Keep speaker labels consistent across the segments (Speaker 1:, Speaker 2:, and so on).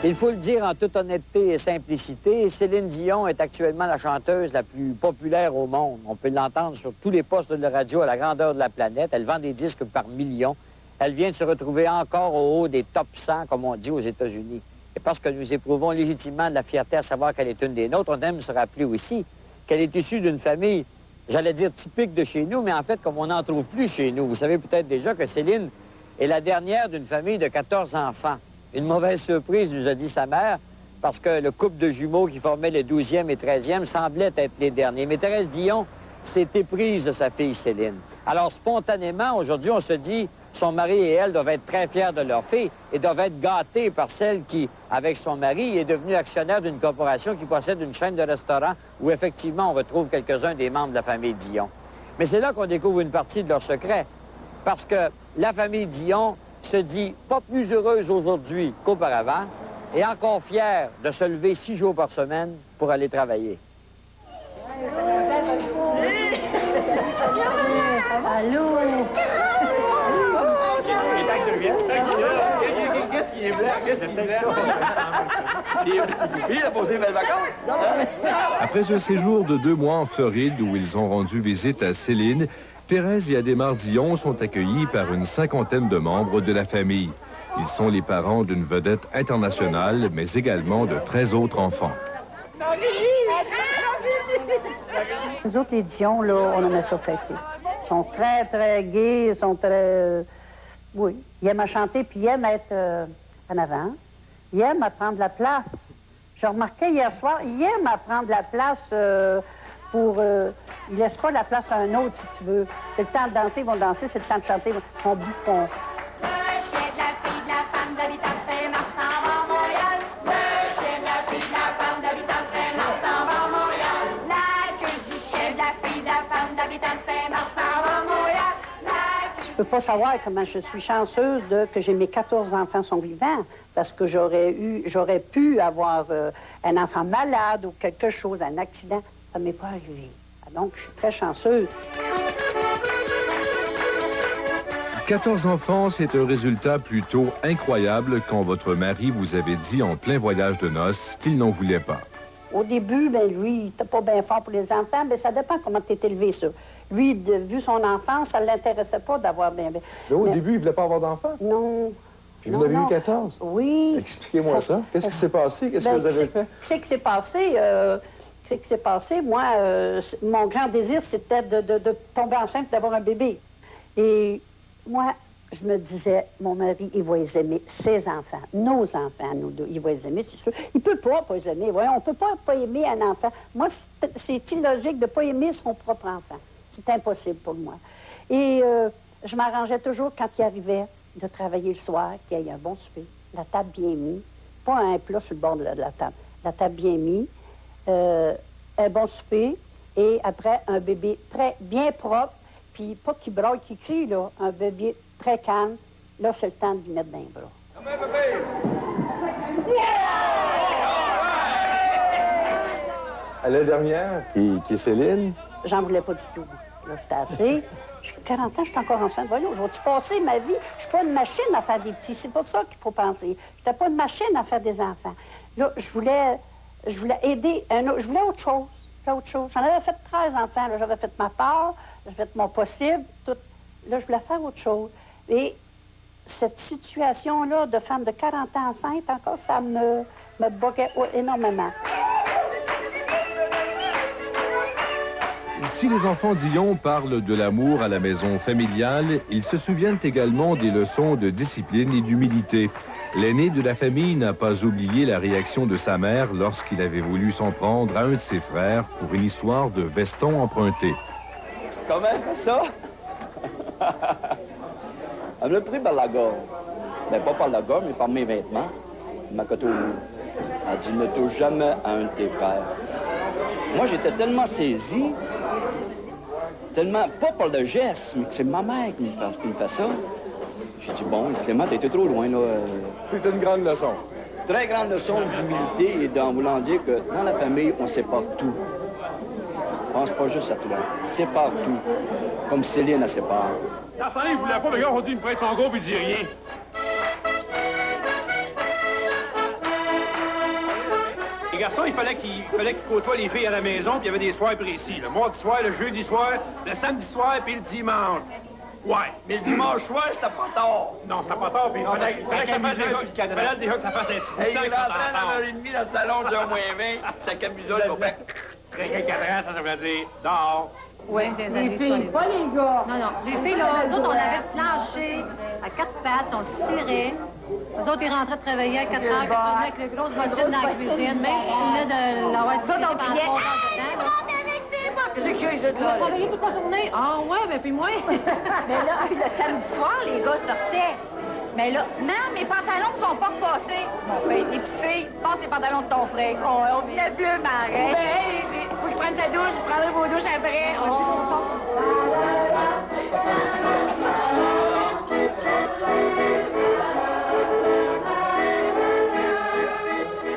Speaker 1: Il faut le dire en toute honnêteté et simplicité, Céline Dion est actuellement la chanteuse la plus populaire au monde. On peut l'entendre sur tous les postes de radio à la grandeur de la planète. Elle vend des disques par millions. Elle vient de se retrouver encore au haut des top 100, comme on dit aux États-Unis. Et parce que nous éprouvons légitimement de la fierté à savoir qu'elle est une des nôtres, on aime se rappeler aussi qu'elle est issue d'une famille, j'allais dire typique de chez nous, mais en fait, comme on n'en trouve plus chez nous. Vous savez peut-être déjà que Céline est la dernière d'une famille de 14 enfants. Une mauvaise surprise, nous a dit sa mère, parce que le couple de jumeaux qui formait les 12e et 13e semblait être les derniers. Mais Thérèse Dion s'est éprise de sa fille Céline. Alors, spontanément, aujourd'hui, on se dit, son mari et elle doivent être très fiers de leur fille et doivent être gâtés par celle qui, avec son mari, est devenue actionnaire d'une corporation qui possède une chaîne de restaurants où, effectivement, on retrouve quelques-uns des membres de la famille Dion. Mais c'est là qu'on découvre une partie de leur secret, parce que la famille Dion se dit pas plus heureuse aujourd'hui qu'auparavant et encore fière de se lever 6 jours par semaine pour aller travailler.
Speaker 2: Allô?
Speaker 3: Après un séjour de 2 mois en Floride où ils ont rendu visite à Céline, Thérèse et Adhémar Dion sont accueillis par une 50aine de membres de la famille. Ils sont les parents d'une vedette internationale, mais également de 13 autres enfants.
Speaker 2: Nous autres, les Dion, là, on en a surfêté. Ils sont très, très gais, ils sont très... Oui, ils aiment à chanter, puis ils aiment être en avant. Ils aiment à prendre la place. J'ai remarqué hier soir, ils aiment à prendre la place pour... ils ne laissent pas la place à un autre, si tu veux. C'est le temps de danser, ils vont danser, c'est le temps de chanter, ils vont bouffons.
Speaker 4: Le chien de la fille, de la femme d'habitant fait marche en bas Montréal. Le chien de la fille, de la femme d'habitant fait marche en bas Montréal. La queue du chien de la fille, de la femme d'habitant fait marche en bas Montréal.
Speaker 2: Je peux pas savoir comment je suis chanceuse que mes 14 enfants sont vivants, parce que j'aurais pu avoir un enfant malade ou quelque chose, un accident. Ça m'est pas arrivé. Donc, je suis très chanceuse.
Speaker 3: 14 enfants, c'est un résultat plutôt incroyable quand votre mari vous avait dit en plein voyage de noces qu'il n'en voulait pas.
Speaker 2: Au début, ben lui, il était pas bien fort pour les enfants, mais ça dépend comment tu es élevé, ça. Lui, vu son enfance, ça ne l'intéressait pas d'avoir bien...
Speaker 5: Mais au début, il ne voulait pas avoir d'enfants?
Speaker 2: Non.
Speaker 5: Puis vous en avez eu 14?
Speaker 2: Oui.
Speaker 5: Expliquez-moi ça. Qu'est-ce qui s'est passé? Qu'est-ce que vous avez fait?
Speaker 2: Qu'est-ce qui s'est passé? Qu'est-ce qui s'est passé? Moi, mon grand désir, c'était de tomber enceinte, d'avoir un bébé. Et moi, je me disais, mon mari, il va les aimer, ses enfants, nos enfants, nous deux, il va les aimer, c'est sûr. Il peut pas les aimer. Voyons, on peut pas aimer un enfant. Moi, c'est illogique de pas aimer son propre enfant. C'est impossible pour moi. Et je m'arrangeais toujours quand il arrivait de travailler le soir, qu'il y ait un bon souper, la table bien mise, pas un plat sur le bord de la table, la table bien mise, un bon souper, et après, un bébé bien propre, puis pas qui braille, qui crie, là, un bébé très calme. Là, c'est le temps de lui mettre dans les bras.
Speaker 5: À la dernière, qui est Céline.
Speaker 2: J'en voulais pas du tout. Là, c'était assez. J'ai 40 ans, je suis encore enceinte. Voyons, je vais-tu passer ma vie? Je suis pas une machine à faire des petits. C'est pas ça qu'il faut penser. Je n'étais pas une machine à faire des enfants. Là, je voulais aider un autre. Je voulais autre chose. J'en avais fait 13 enfants. J'avais fait ma part, j'avais fait mon possible. Tout. Là, je voulais faire autre chose. Et cette situation-là de femme de 40 ans enceinte, encore, ça me boguait énormément.
Speaker 3: Si les enfants Dion parlent de l'amour à la maison familiale, ils se souviennent également des leçons de discipline et d'humilité. L'aîné de la famille n'a pas oublié la réaction de sa mère lorsqu'il avait voulu s'en prendre à un de ses frères pour une histoire de veston emprunté.
Speaker 1: Comment elle fait ça? Elle me l'a pris par la gorge. Ben, pas par la gorge, mais par mes vêtements. Elle m'a coté au mur. Elle a dit, ne touche jamais à un de tes frères. Moi, j'étais tellement saisi, tellement, pas par le geste, mais que c'est ma mère qui me fait ça. J'ai dit, bon, Clément, t'as été trop loin, là.
Speaker 5: C'est une grande leçon.
Speaker 1: Très grande leçon d'humilité et d'en voulant dire que dans la famille, on sépare tout. On pense pas juste à toi. Sépare tout. Comme Céline, elle sépare.
Speaker 6: La famille, il voulait pas, mais gars, on dit, il me prête son gros, puis il dit rien. Les garçons, il fallait qu'ils côtoient les filles à la maison, puis il y avait des soirs précis. Le mardi soir, le jeudi soir, le samedi soir, puis le dimanche. Ouais.
Speaker 7: Mais le dimanche soir, c'était pas tard.
Speaker 6: Non, c'était pas tard, puis il fallait que ça fasse déjà que ça fasse un petit peu de
Speaker 7: Hey,
Speaker 6: temps
Speaker 7: il
Speaker 6: que ça
Speaker 7: rentrait à 9h30 dans le salon de 1 moins 20, sa camisole va faire...
Speaker 6: Très 4 ans, ça veut dire dehors.
Speaker 8: Oui, les filles, pas les gars. Non, non. Les filles, là, nous autres, on avait le plancher à 4 pattes, on le tirait. Nous autres, ils rentraient travailler à 4 heures, 4 heures avec le gros bottine dans la cuisine. Même si tu venais de l'avoir tiré pendant 3 heures de temps.
Speaker 7: Qu'est-ce qu'il y a, ils
Speaker 8: On a travaillé toute la journée. Ah ouais, mais puis moi.
Speaker 4: Mais là, le samedi soir, les gars sortaient. Mais là, maman, mes pantalons ne sont pas repassés. Mon père, les petites filles, passe les pantalons de ton frère. On venait plus marrer. Ben, hey, faut que je prenne ta douche, je prendrai vos douches après.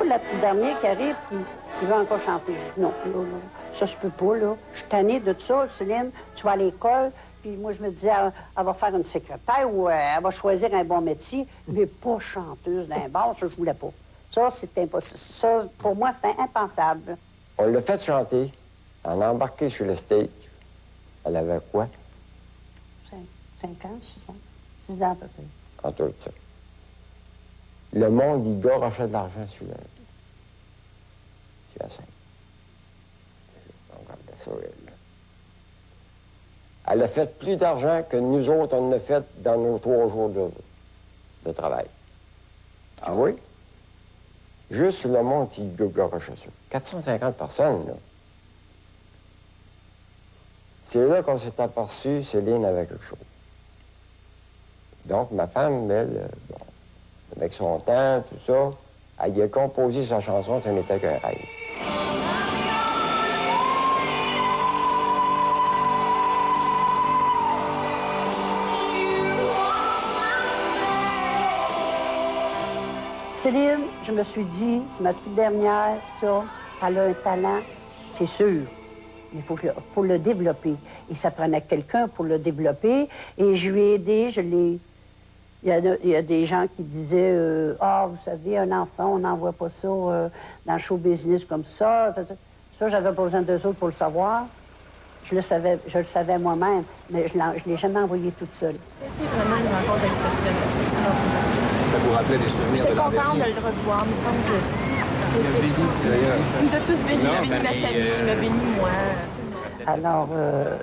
Speaker 2: La petite dernière qui arrive, puis il veut encore chanter. Je dis non, là, ça je peux pas, là. Je suis tannée de tout ça, Céline. Tu vas à l'école, puis moi, je me disais, elle va faire une secrétaire ou elle va choisir un bon métier, mais pas chanteuse d'un bar, ça, je voulais pas. Ça, c'est impossible. Ça, pour moi, c'était impensable.
Speaker 5: On l'a fait chanter. On a embarqué sur le stage. Elle avait quoi?
Speaker 2: 5 ans, 6 ans à peu près.
Speaker 5: En tout ça. Le monde, il garochait de l'argent sur la scène. On regardait ça, elle. Elle a fait plus d'argent que nous autres, on a fait dans nos 3 jours de travail. Ah oui? Juste le monde qui garochait ça. 450 personnes, là. C'est là qu'on s'est aperçu, Céline avait quelque chose. Donc, ma femme, elle, bon, avec son temps, tout ça, elle a composé sa chanson « Ce n'était qu'un rêve ».
Speaker 2: Céline, je me suis dit, c'est ma petite dernière, ça, elle a un talent, c'est sûr. Il faut le développer. Et ça prenait quelqu'un pour le développer. Et je lui ai aidé, il y a des gens qui disaient, vous savez, un enfant, on n'envoie pas ça dans le show business comme ça. Ça, j'avais pas besoin d'eux autres pour le savoir. Je le savais moi-même, mais je ne l'ai jamais envoyé toute seule.
Speaker 8: C'est vraiment une rencontre exceptionnelle.
Speaker 3: Ça vous rappelait des souvenirs
Speaker 8: J'étais
Speaker 3: de l'an
Speaker 8: contente de
Speaker 3: dernier?
Speaker 8: le revoir, il me semble que...
Speaker 3: Il a béni, d'ailleurs.
Speaker 8: Il nous a tous bénis, il a béni ma famille, il m'a béni moi.
Speaker 2: Alors,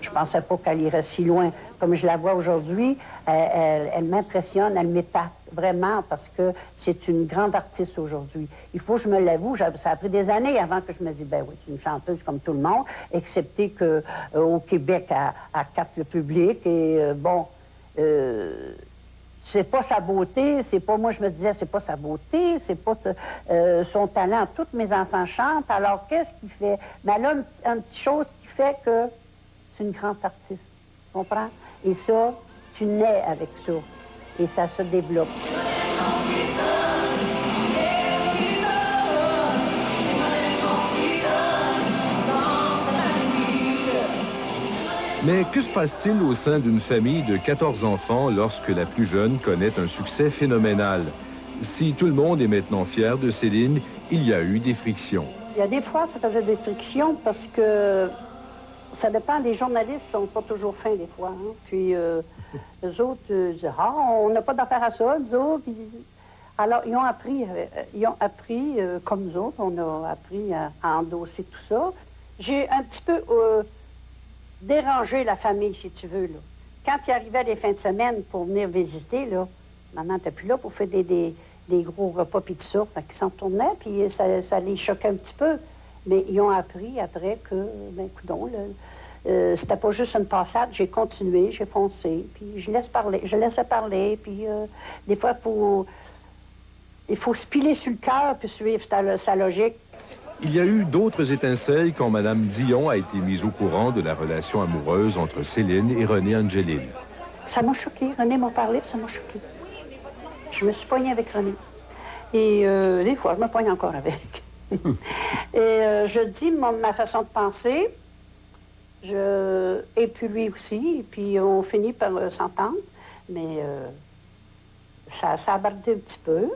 Speaker 2: je pensais pas qu'elle irait si loin. Comme je la vois aujourd'hui, elle m'impressionne, elle m'épate vraiment parce que c'est une grande artiste aujourd'hui. Il faut que je me l'avoue, ça a pris des années avant que je me dise, ben oui, c'est une chanteuse comme tout le monde, excepté que au Québec, elle capte le public et c'est pas sa beauté, c'est pas, moi je me disais, c'est pas sa beauté, c'est pas son talent. Tous mes enfants chantent, alors qu'est-ce qu'il fait? Mais elle a une petite chose qui fait que c'est une grande artiste, tu comprends? Et ça, tu nais avec ça, et ça se développe.
Speaker 3: Mais que se passe-t-il au sein d'une famille de 14 enfants lorsque la plus jeune connaît un succès phénoménal? Si tout le monde est maintenant fier de Céline, il y a eu des frictions.
Speaker 2: Il y a des fois, ça faisait des frictions parce que ça dépend, les journalistes sont pas toujours fins des fois. Hein? Puis eux autres disent, on n'a pas d'affaire à ça, nous autres. Alors, ils ont appris comme nous autres, on a appris à endosser tout ça. J'ai un petit peu dérangé la famille, si tu veux, là. Quand ils arrivaient les fins de semaine pour venir visiter, là, maman n'était plus là pour faire des gros repas puis tout ça. Fait qu'ils s'en tournaient, puis ça les choquait un petit peu. Mais ils ont appris après que, ben, coudonc, c'était pas juste une passade. J'ai continué, j'ai foncé, puis je laissais parler, puis des fois, il faut se piler sur le cœur puis suivre sa logique.
Speaker 3: Il y a eu d'autres étincelles quand Mme Dion a été mise au courant de la relation amoureuse entre Céline et René Angelil.
Speaker 2: Ça m'a choqué. René m'a parlé, puis ça m'a choqué. Je me suis poignée avec René. Et des fois, je me poigne encore avec. Et je dis ma façon de penser, et puis lui aussi, et puis on finit par s'entendre, mais ça a bardé un petit peu.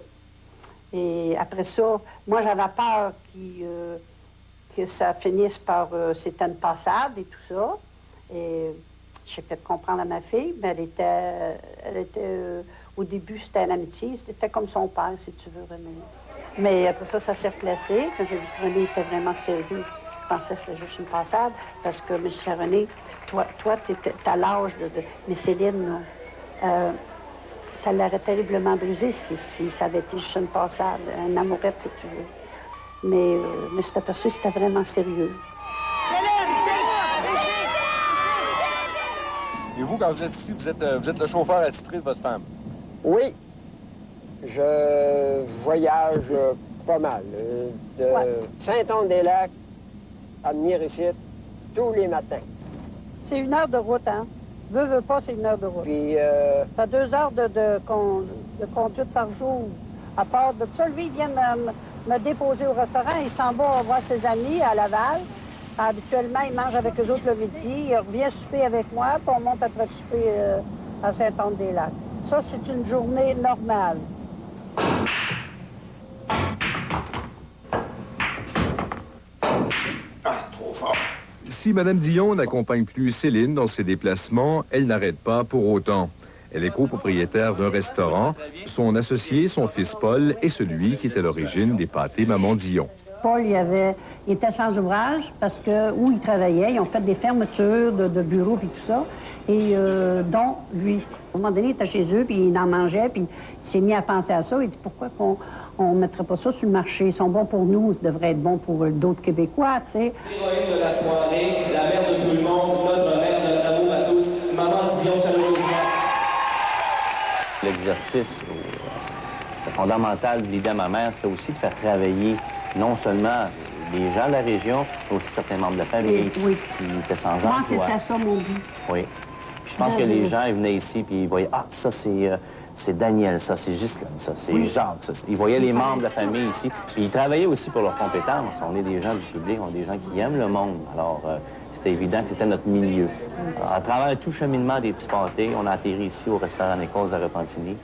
Speaker 2: Et après ça, moi, j'avais peur que ça finisse par... c'était une passade et tout ça. Et j'ai fait comprendre à ma fille, mais elle était au début, c'était une amitié. C'était comme son père, si tu veux, René. Mais après ça, ça s'est replacé. Quand j'ai vu que René était vraiment sérieux, je pensais que c'était juste une passade. Parce que, M. René, toi, t'as l'âge de... Mais Céline, ça l'aurait terriblement brisé si ça avait été juste une passade, une amourette, si tu veux. Mais je me suis aperçu que c'était vraiment sérieux.
Speaker 6: Et vous, quand vous êtes ici, vous êtes le chauffeur attitré de votre femme?
Speaker 5: Oui. Je voyage pas mal. De Saint-Anne-des-Lacs à Méricite tous les matins.
Speaker 2: C'est 1 heure de route, hein? Veux pas, c'est 1 heure de route.
Speaker 5: Puis...
Speaker 2: Ça 2 heures de conduite par jour. À part de ça, lui, il vient me déposer au restaurant. Il s'en va voir ses amis à Laval. Habituellement, il mange avec eux autres le midi. Il revient souper avec moi, puis on monte après souper à Saint-Anne-des-Lacs. Ça, c'est une journée normale.
Speaker 6: Trop fort.
Speaker 3: Si Mme Dion n'accompagne plus Céline dans ses déplacements, elle n'arrête pas pour autant. Elle est copropriétaire d'un restaurant. Son associé, son fils Paul, est celui qui est à l'origine des pâtés Maman Dion.
Speaker 2: Paul, il était sans ouvrage parce que où il travaillait, ils ont fait des fermetures de bureaux et tout ça. Et dont lui. À un moment donné, il était chez eux, puis il en mangeait, puis il s'est mis à penser à ça. Il dit, pourquoi qu'on ne mettrait pas ça sur le marché? Ils sont bons pour nous, ça devrait être bon pour d'autres Québécois, tu sais.
Speaker 9: L'héroïne de la soirée, la mère de tout le monde, notre mère, notre amour à tous, Maman Dion, chaleureusement.
Speaker 10: L'exercice fondamental de l'idée à ma mère, c'était aussi de faire travailler non seulement les gens de la région, mais aussi certains membres de la famille qui étaient sans emploi.
Speaker 2: Moi, c'était ça mon but.
Speaker 10: Oui. Puis je pense que les gens, ils venaient ici, puis ils voyaient, ah, ça, c'est Daniel, ça, c'est Ghislaine, ça, c'est Jacques. Ça, ils voyaient les membres de la famille ici. Puis ils travaillaient aussi pour leurs compétences. On est des gens du public, on est des gens qui aiment le monde. Alors, c'était évident que c'était notre milieu. Alors, à travers tout cheminement des petits pâtés, on a atterri ici au restaurant Nicolas de Repentigny.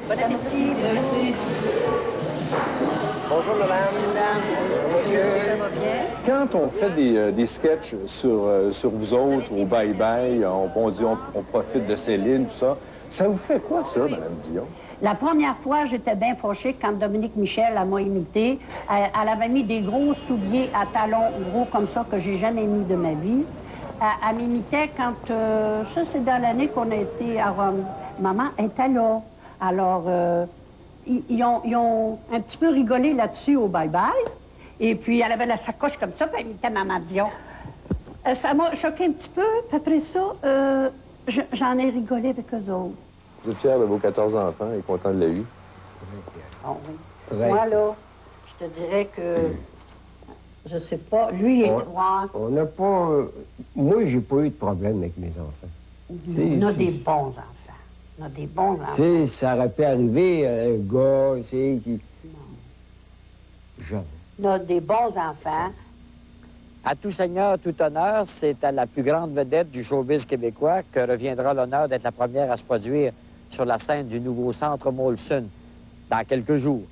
Speaker 2: Bon appétit. Merci.
Speaker 5: Bonjour, madame. Monsieur.
Speaker 2: Ça va bien?
Speaker 6: Quand on fait des sketchs sur vous autres, au bye-bye, on dit on profite de Céline, tout ça, ça vous fait quoi, ça, Mme Dion?
Speaker 2: La première fois, j'étais bien fâchée quand Dominique Michel m'a imité. Elle avait mis des gros souliers à talons gros comme ça que j'ai jamais mis de ma vie. Elle m'imitait quand... ça, c'est dans l'année qu'on a été à Rome. Maman était là. Alors, ils ont un petit peu rigolé là-dessus au bye-bye. Et puis, elle avait la sacoche comme ça, puis elle imitait Maman Dion. Ça m'a choqué un petit peu. Puis après ça, j'en ai rigolé avec eux autres.
Speaker 6: Vous êtes fiers de vos 14 enfants et content de la vie?
Speaker 2: Oh, oui. Moi, là, je te dirais que... Je sais pas. Lui, il est droit.
Speaker 5: On n'a pas... moi, j'ai pas eu de problème avec mes enfants.
Speaker 2: On a des bons enfants. On a des bons enfants.
Speaker 5: Tu sais, ça aurait pu arriver un gars, tu sais, qui... Non. Jamais.
Speaker 2: On a des bons enfants.
Speaker 1: À tout seigneur, tout honneur, c'est à la plus grande vedette du showbiz québécois que reviendra l'honneur d'être la première à se produire sur la scène du nouveau centre Molson dans quelques jours.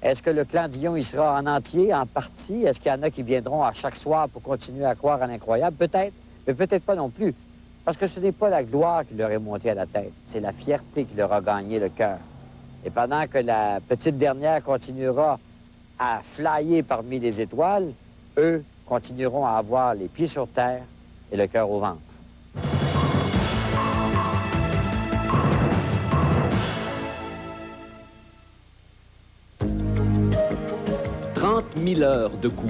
Speaker 1: Est-ce que le clan Dion y sera en entier, en partie? Est-ce qu'il y en a qui viendront à chaque soir pour continuer à croire à l'incroyable? Peut-être, mais peut-être pas non plus. Parce que ce n'est pas la gloire qui leur est montée à la tête, c'est la fierté qui leur a gagné le cœur. Et pendant que la petite dernière continuera à flyer parmi les étoiles, eux continueront à avoir les pieds sur terre et le cœur au ventre.
Speaker 11: 30 000 heures de cours.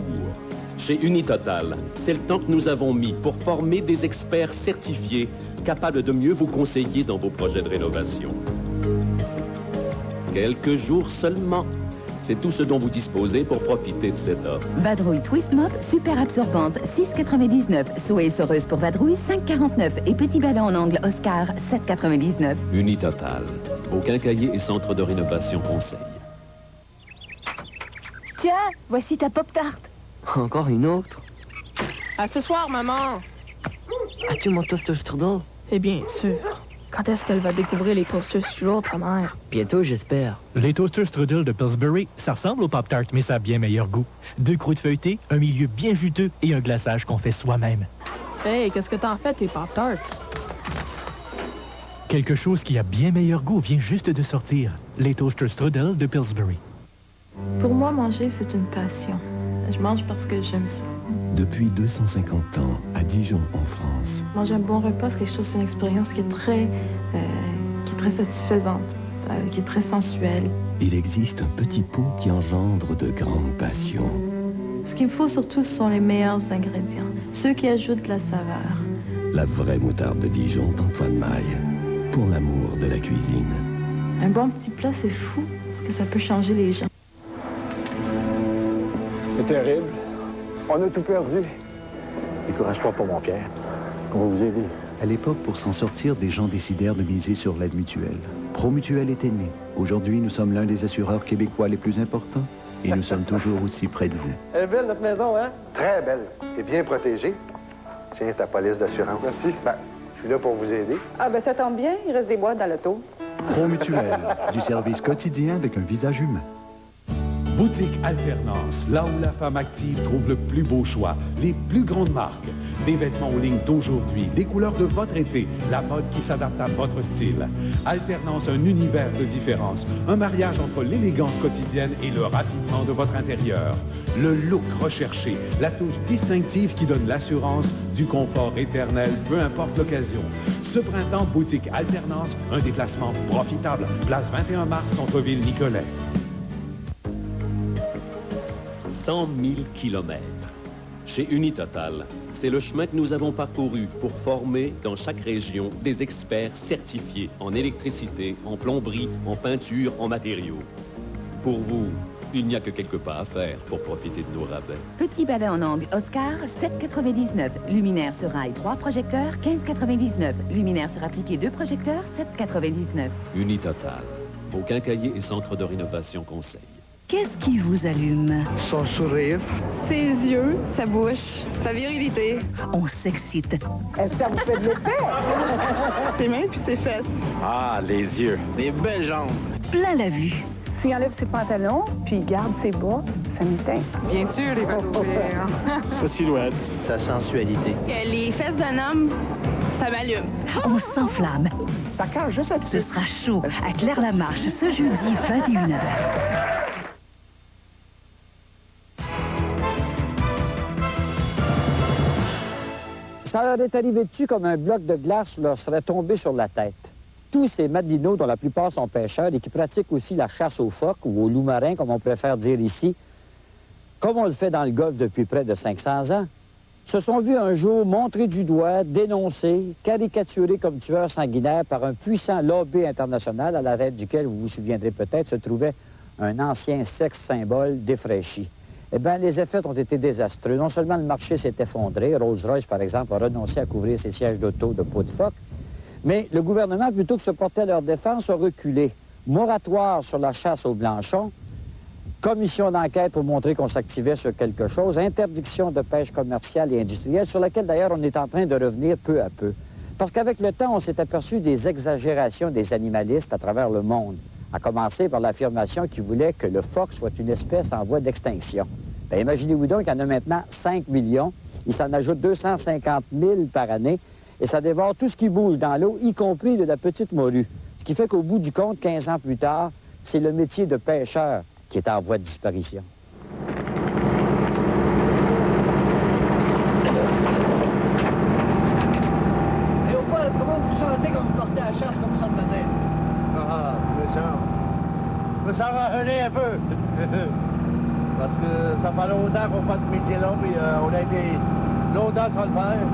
Speaker 11: Chez Unitotal, c'est le temps que nous avons mis pour former des experts certifiés capables de mieux vous conseiller dans vos projets de rénovation. Quelques jours seulement. C'est tout ce dont vous disposez pour profiter de cette offre.
Speaker 12: Vadrouille Twist Mop, super absorbante, 6,99. Soie essoreuse pour vadrouille, 5,49. Et petit ballon en angle Oscar, 7,99.
Speaker 11: Unitotal, vos quincailliers et centres de rénovation conseil.
Speaker 12: Tiens, voici ta Pop-Tart.
Speaker 13: Encore une autre?
Speaker 14: À ce soir, maman.
Speaker 13: As-tu mon toaster strudel?
Speaker 14: Eh bien sûr.
Speaker 13: Quand est-ce qu'elle va découvrir les toasters strudel, ta mère?
Speaker 14: Bientôt, j'espère.
Speaker 15: Les toasters strudel de Pillsbury, ça ressemble au Pop-Tart, mais ça a bien meilleur goût. 2 croûtes feuilletées, un milieu bien juteux et un glaçage qu'on fait soi-même.
Speaker 13: Hey, qu'est-ce que t'en fais, tes Pop-Tarts?
Speaker 15: Quelque chose qui a bien meilleur goût vient juste de sortir. Les toasters strudel de Pillsbury.
Speaker 13: Pour moi, manger, c'est une passion. Je mange parce que j'aime ça.
Speaker 16: Depuis 250 ans, à Dijon, en France.
Speaker 13: Manger un bon repas, c'est quelque chose, c'est une expérience qui est très satisfaisante, qui est très sensuelle.
Speaker 16: Il existe un petit pot qui engendre de grandes passions.
Speaker 13: Ce qu'il me faut surtout, ce sont les meilleurs ingrédients, ceux qui ajoutent de la saveur.
Speaker 16: La vraie moutarde de Dijon d'Antoine Maille, pour l'amour de la cuisine.
Speaker 13: Un bon petit plat, c'est fou, parce que ça peut changer les gens.
Speaker 6: C'est terrible. On a tout perdu.
Speaker 10: Décourage-toi pas, mon Pierre. On va vous aider.
Speaker 17: À l'époque, pour s'en sortir, des gens décidèrent de miser sur l'aide mutuelle. Promutuelle était né. Aujourd'hui, nous sommes l'un des assureurs québécois les plus importants et nous sommes toujours aussi près de vous.
Speaker 18: Elle est belle, notre maison, hein?
Speaker 19: Très belle. Et bien protégée. Tiens, ta police d'assurance.
Speaker 18: Merci.
Speaker 19: Ben, je suis là pour vous aider.
Speaker 20: Ah, ben ça tombe bien. Il reste des boîtes dans l'auto.
Speaker 17: Promutuelle, du service quotidien avec un visage humain.
Speaker 21: Boutique Alternance, là où la femme active trouve le plus beau choix, les plus grandes marques, des vêtements en ligne d'aujourd'hui, des couleurs de votre été, la mode qui s'adapte à votre style. Alternance, un univers de différence, un mariage entre l'élégance quotidienne et le raffinement de votre intérieur. Le look recherché, la touche distinctive qui donne l'assurance du confort éternel, peu importe l'occasion. Ce printemps, boutique Alternance, un déplacement profitable. Place 21 mars, centre-ville Nicolet.
Speaker 11: 100 000 kilomètres. Chez Unitotal, c'est le chemin que nous avons parcouru pour former dans chaque région des experts certifiés en électricité, en plomberie, en peinture, en matériaux. Pour vous, il n'y a que quelques pas à faire pour profiter de nos rabais.
Speaker 12: Petit balai en angle Oscar, 7,99. Luminaire sur rail, 3 projecteurs, 15,99. Luminaire sur appliqué, 2 projecteurs, 7,99.
Speaker 11: Unitotal, vos quincailliers et centres de rénovation conseil.
Speaker 22: Qu'est-ce qui vous allume?
Speaker 23: Son sourire.
Speaker 20: Ses yeux, sa bouche, sa virilité.
Speaker 22: On s'excite.
Speaker 20: Est-ce que ça vous fait de l'effet? Ses mains puis ses fesses.
Speaker 10: Ah, les yeux. Des belles jambes.
Speaker 22: Plein la vue.
Speaker 20: S'il enlève ses pantalons, puis il garde ses bas, ça m'éteint. Bien sûr, les bas
Speaker 10: Sa silhouette. Sa sensualité.
Speaker 20: Les fesses d'un homme, ça m'allume.
Speaker 22: On s'enflamme.
Speaker 20: Ça cache juste un
Speaker 22: Ce sera chaud à Claire-Lamarche ce jeudi 21h.
Speaker 1: Ça leur est arrivé dessus comme un bloc de glace leur serait tombé sur la tête. Tous ces madinos, dont la plupart sont pêcheurs et qui pratiquent aussi la chasse aux phoques ou aux loups marins, comme on préfère dire ici, comme on le fait dans le Golfe depuis près de 500 ans, se sont vus un jour montrés du doigt, dénoncés, caricaturés comme tueurs sanguinaires par un puissant lobby international à la tête duquel, vous vous souviendrez peut-être, se trouvait un ancien sexe symbole défraîchi. Eh bien, les effets ont été désastreux. Non seulement le marché s'est effondré, Rolls-Royce, par exemple, a renoncé à couvrir ses sièges d'auto de peau de phoque, mais le gouvernement, plutôt que de se porter à leur défense, a reculé. Moratoire sur la chasse aux blanchons, commission d'enquête pour montrer qu'on s'activait sur quelque chose, interdiction de pêche commerciale et industrielle, sur laquelle d'ailleurs on est en train de revenir peu à peu. Parce qu'avec le temps, on s'est aperçu des exagérations des animalistes à travers le monde, à commencer par l'affirmation qui voulait que le phoque soit une espèce en voie d'extinction. Bien, imaginez-vous donc qu'il y en a maintenant 5 millions, il s'en ajoute 250 000 par année, et ça dévore tout ce qui bouge dans l'eau, y compris de la petite morue. Ce qui fait qu'au bout du compte, 15 ans plus tard, c'est le métier de pêcheur qui est en voie de disparition.
Speaker 18: Et au Paul, comment vous sentez quand vous partez à la chasse comme ça le matin? Ah, je me sens raffolé un peu. Parce que ça fait longtemps qu'on fait ce métier-là, puis on a été longtemps sans le faire.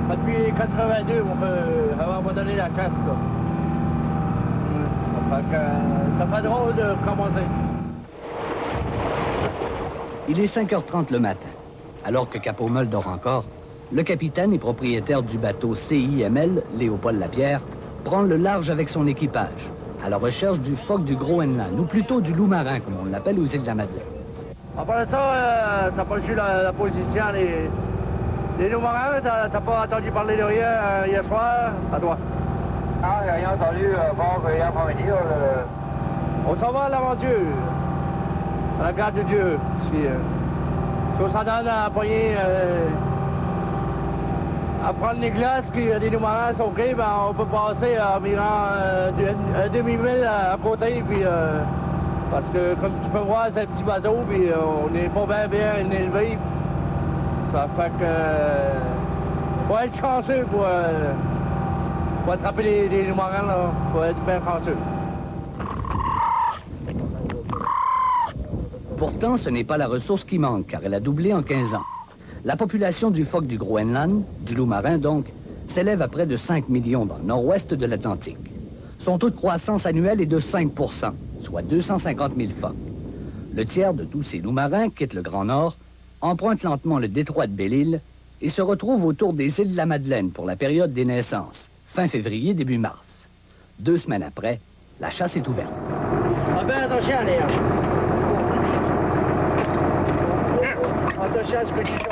Speaker 18: Depuis 82, on va donner la chasse, là. Ça fait drôle de commencer.
Speaker 14: Il est 5h30 le matin. Alors que Capomol dort encore, le capitaine et propriétaire du bateau CIML, Léopold Lapierre, prend le large avec son équipage, à la recherche du phoque du Groenland, ou plutôt du loup marin, comme on l'appelle aux îles de la Madeleine.
Speaker 18: Après ça, t'as pas vu la position des loups marins? T'as pas entendu parler de rien hier soir? À toi. Ah, j'ai rien entendu voir hier après-midi. On s'en va à l'aventure. À la garde de Dieu. Si on s'en donne à poigner, à prendre les glaces, puis des loups-marins sont pris, ben, on peut passer environ un demi-mille à côté, puis parce que comme tu peux voir, c'est un petit bateau, puis on n'est pas bien élevé. Ça fait que faut être chanceux pour attraper les loups-marins, là. Faut être bien chanceux.
Speaker 14: Pourtant, ce n'est pas la ressource qui manque, car elle a doublé en 15 ans. La population du phoque du Groenland, du loup-marin donc, s'élève à près de 5 millions dans le nord-ouest de l'Atlantique. Son taux de croissance annuel est de 5 %, soit 250 000 phoques. Le tiers de tous ces loups-marins quittent le Grand Nord, empruntent lentement le détroit de Belle-Île et se retrouvent autour des îles de la Madeleine pour la période des naissances, fin février, début mars. 2 semaines après, la chasse est ouverte.
Speaker 18: Attention, Léa. Attention à ce petit chose.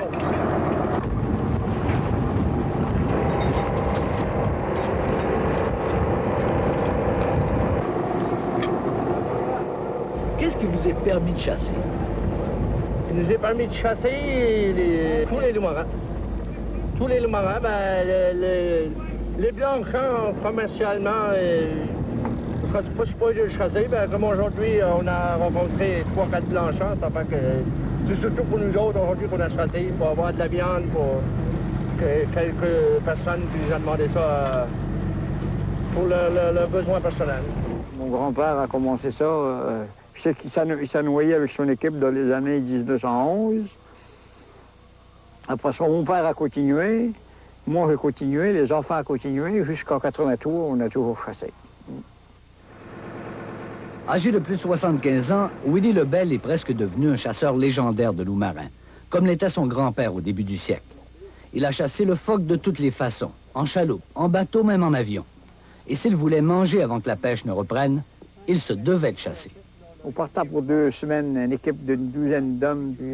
Speaker 14: Qu'est-ce qui vous est permis de chasser?
Speaker 18: Il nous est permis de chasser tous les loups-marins. Tous les loups-marins, ben, les blancs-champs, commercialement, on ne sera pas supposé de chasser. Ben, comme aujourd'hui, on a rencontré 3-4 blancs-champs, ça fait que c'est surtout pour nous autres aujourd'hui qu'on a chassé, pour avoir de la viande, pour que quelques personnes qui nous ont demandé ça pour leurs besoins personnels.
Speaker 4: Mon grand-père a commencé ça. Je sais qu'il s'est noyé avec son équipe dans les années 1911. Après ça, mon père a continué. Moi, j'ai continué. Les enfants ont continué. Jusqu'en 83, on a toujours chassé.
Speaker 14: Âgé de plus de 75 ans, Willie Lebel est presque devenu un chasseur légendaire de loups marins, comme l'était son grand-père au début du siècle. Il a chassé le phoque de toutes les façons, en chaloupe, en bateau, même en avion. Et s'il voulait manger avant que la pêche ne reprenne, il se devait de chasser.
Speaker 4: On partait pour 2 semaines, une équipe d'une douzaine d'hommes, puis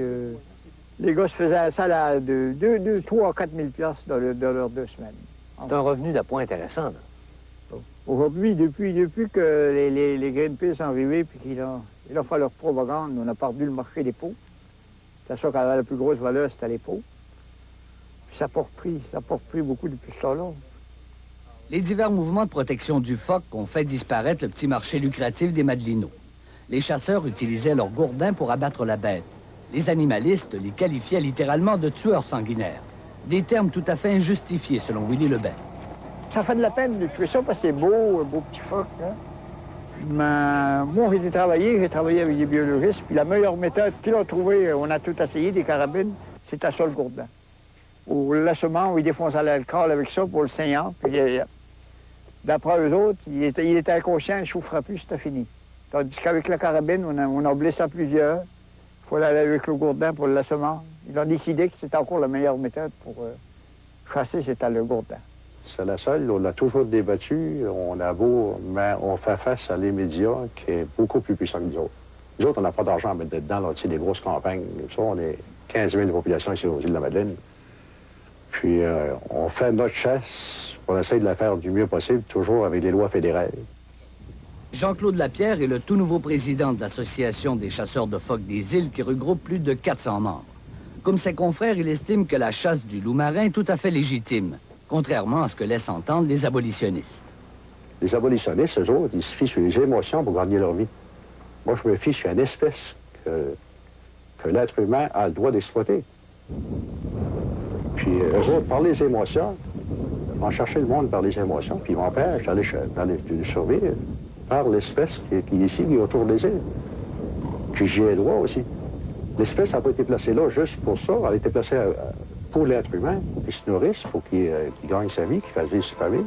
Speaker 4: les gars se faisaient un salaire de 3 à 4 000 piastres dans leurs 2 semaines.
Speaker 1: C'est un revenu d'appoint intéressant, là.
Speaker 4: Aujourd'hui, depuis que les Greenpeace sont arrivés puis qu'ils ont fait leur propagande, on a perdu le marché des peaux. C'est ça qui avait la plus grosse valeur, c'était les peaux. Puis ça n'a pas repris beaucoup depuis ce temps-là.
Speaker 14: Les divers mouvements de protection du phoque ont fait disparaître le petit marché lucratif des Madelinots. Les chasseurs utilisaient leurs gourdins pour abattre la bête. Les animalistes les qualifiaient littéralement de tueurs sanguinaires. Des termes tout à fait injustifiés, selon Willie Lebel.
Speaker 4: Ça fait de la peine de tuer ça parce que c'est beau, un beau petit phoque. Hein? Mais moi, j'ai travaillé avec des biologistes, puis la meilleure méthode qu'ils ont trouvée, on a tout essayé, des carabines, c'était ça le gourdin. Au lassement, ils défonçaient l'alcool avec ça pour le saignant, puis d'après eux autres, il était inconscient, il ne souffrait plus, c'était fini. Tandis qu'avec la carabine, on a blessé plusieurs. Il faut aller avec le gourdin pour le lassement. Ils ont décidé que c'était encore la meilleure méthode pour chasser, c'était le gourdin.
Speaker 7: C'est la seule, on l'a toujours débattu, mais on fait face à l'immédiat qui est beaucoup plus puissant que nous autres. Nous autres, on n'a pas d'argent à mettre dedans, là, des grosses campagnes. Ça, on est 15 000 de population ici aux îles de la Madeleine. Puis on fait notre chasse, on essaye de la faire du mieux possible, toujours avec les lois fédérales.
Speaker 14: Jean-Claude Lapierre est le tout nouveau président de l'Association des chasseurs de phoques des îles qui regroupe plus de 400 membres. Comme ses confrères, il estime que la chasse du loup marin est tout à fait légitime, contrairement à ce que laissent entendre les abolitionnistes.
Speaker 7: Les abolitionnistes, eux autres, ils se fient sur les émotions pour gagner leur vie. Moi, je me fie sur une espèce que l'être humain a le droit d'exploiter. Puis eux autres, par les émotions, vont chercher le monde par les émotions, puis ils m'empêchent d'aller survivre par l'espèce qui est ici, qui est autour des îles. Puis j'y ai droit aussi. L'espèce n'a pas été placée là juste pour ça, elle a été placée pour l'être humain, pour qu'il se nourrisse, pour qu'il gagne sa vie, qu'il fasse vivre sa famille.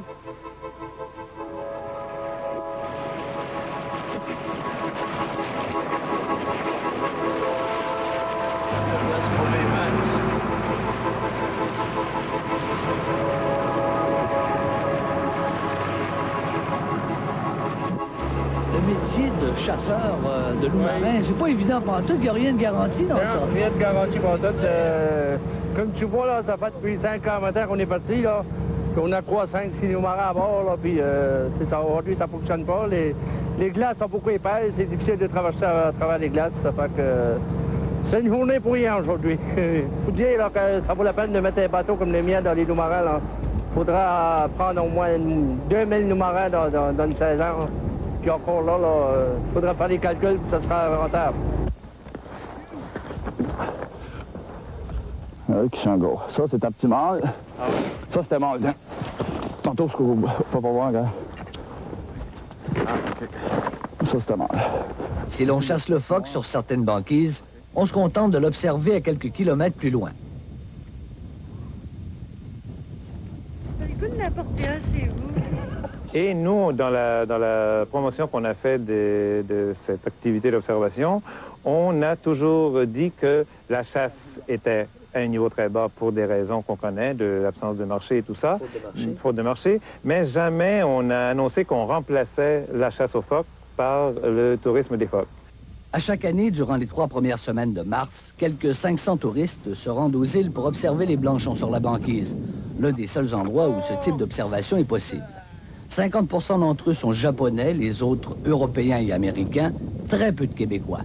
Speaker 14: Chasseur de loup marin, c'est pas évident pour tout, il n'y a rien de garanti dans ça.
Speaker 18: Rien de garanti pour tout. Comme tu vois, là, ça fait depuis 5 ans maintenant qu'on est parti, là. Puis on a 3, 5, 6 loups-marins à bord, là, puis c'est ça. Aujourd'hui, ça ne fonctionne pas. Les glaces sont beaucoup épaisses, c'est difficile de traverser à travers les glaces. Ça fait que c'est une journée pour rien aujourd'hui. Faut dire là, que ça vaut la peine de mettre un bateau comme le mien dans les loups-marins, là. Faudra prendre au moins 2000 loups-marins dans une saison. Puis encore là, faudra faire les calculs, puis ça sera rentable.
Speaker 3: Qui sont gros. Ça, c'est un petit mâle. Ça, c'était mâle. Hein? Tantôt, je ne peux pas voir, regarde. Ça, c'était mâle.
Speaker 14: Si l'on chasse le phoque sur certaines banquises, on se contente de l'observer à quelques kilomètres plus loin.
Speaker 13: Vous avez le goût de n'apporter un chez vous?
Speaker 8: Et nous, dans la promotion qu'on a faite de cette activité d'observation, on a toujours dit que la chasse était à un niveau très bas pour des raisons qu'on connaît, de l'absence de marché et tout ça, faute de marché, mais jamais on a annoncé qu'on remplaçait la chasse aux phoques par le tourisme des phoques.
Speaker 14: À chaque année, durant les 3 premières semaines de mars, quelques 500 touristes se rendent aux îles pour observer les blanchons sur la banquise, l'un des seuls endroits où ce type d'observation est possible. 50% d'entre eux sont japonais, les autres européens et américains, très peu de Québécois.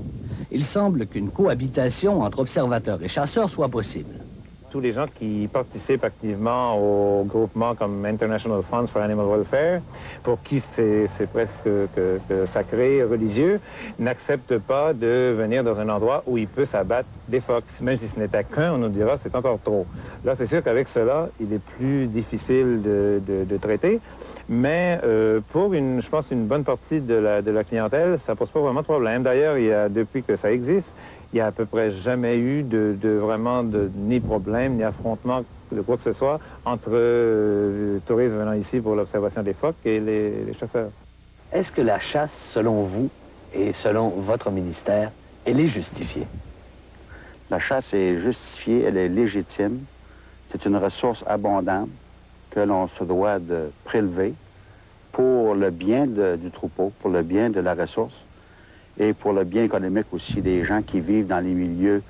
Speaker 14: Il semble qu'une cohabitation entre observateurs et chasseurs soit possible.
Speaker 8: Tous les gens qui participent activement au groupement comme International Funds for Animal Welfare, pour qui c'est presque que sacré, religieux, n'acceptent pas de venir dans un endroit où il peut s'abattre des phoques. Même si ce n'était qu'un, on nous dira c'est encore trop. Là, c'est sûr qu'avec cela, il est plus difficile de traiter. Mais pour, je pense, une bonne partie de la clientèle, ça pose pas vraiment de problème. D'ailleurs, depuis que ça existe, il n'y a à peu près jamais eu vraiment ni problème, ni affrontement de quoi que ce soit entre touristes venant ici pour l'observation des phoques et les chasseurs.
Speaker 10: Est-ce que la chasse, selon vous et selon votre ministère, elle est justifiée?
Speaker 23: La chasse est justifiée, elle est légitime. C'est une ressource abondante que l'on se doit de prélever pour le bien du troupeau, pour le bien de la ressource et pour le bien économique aussi des gens qui vivent dans les milieux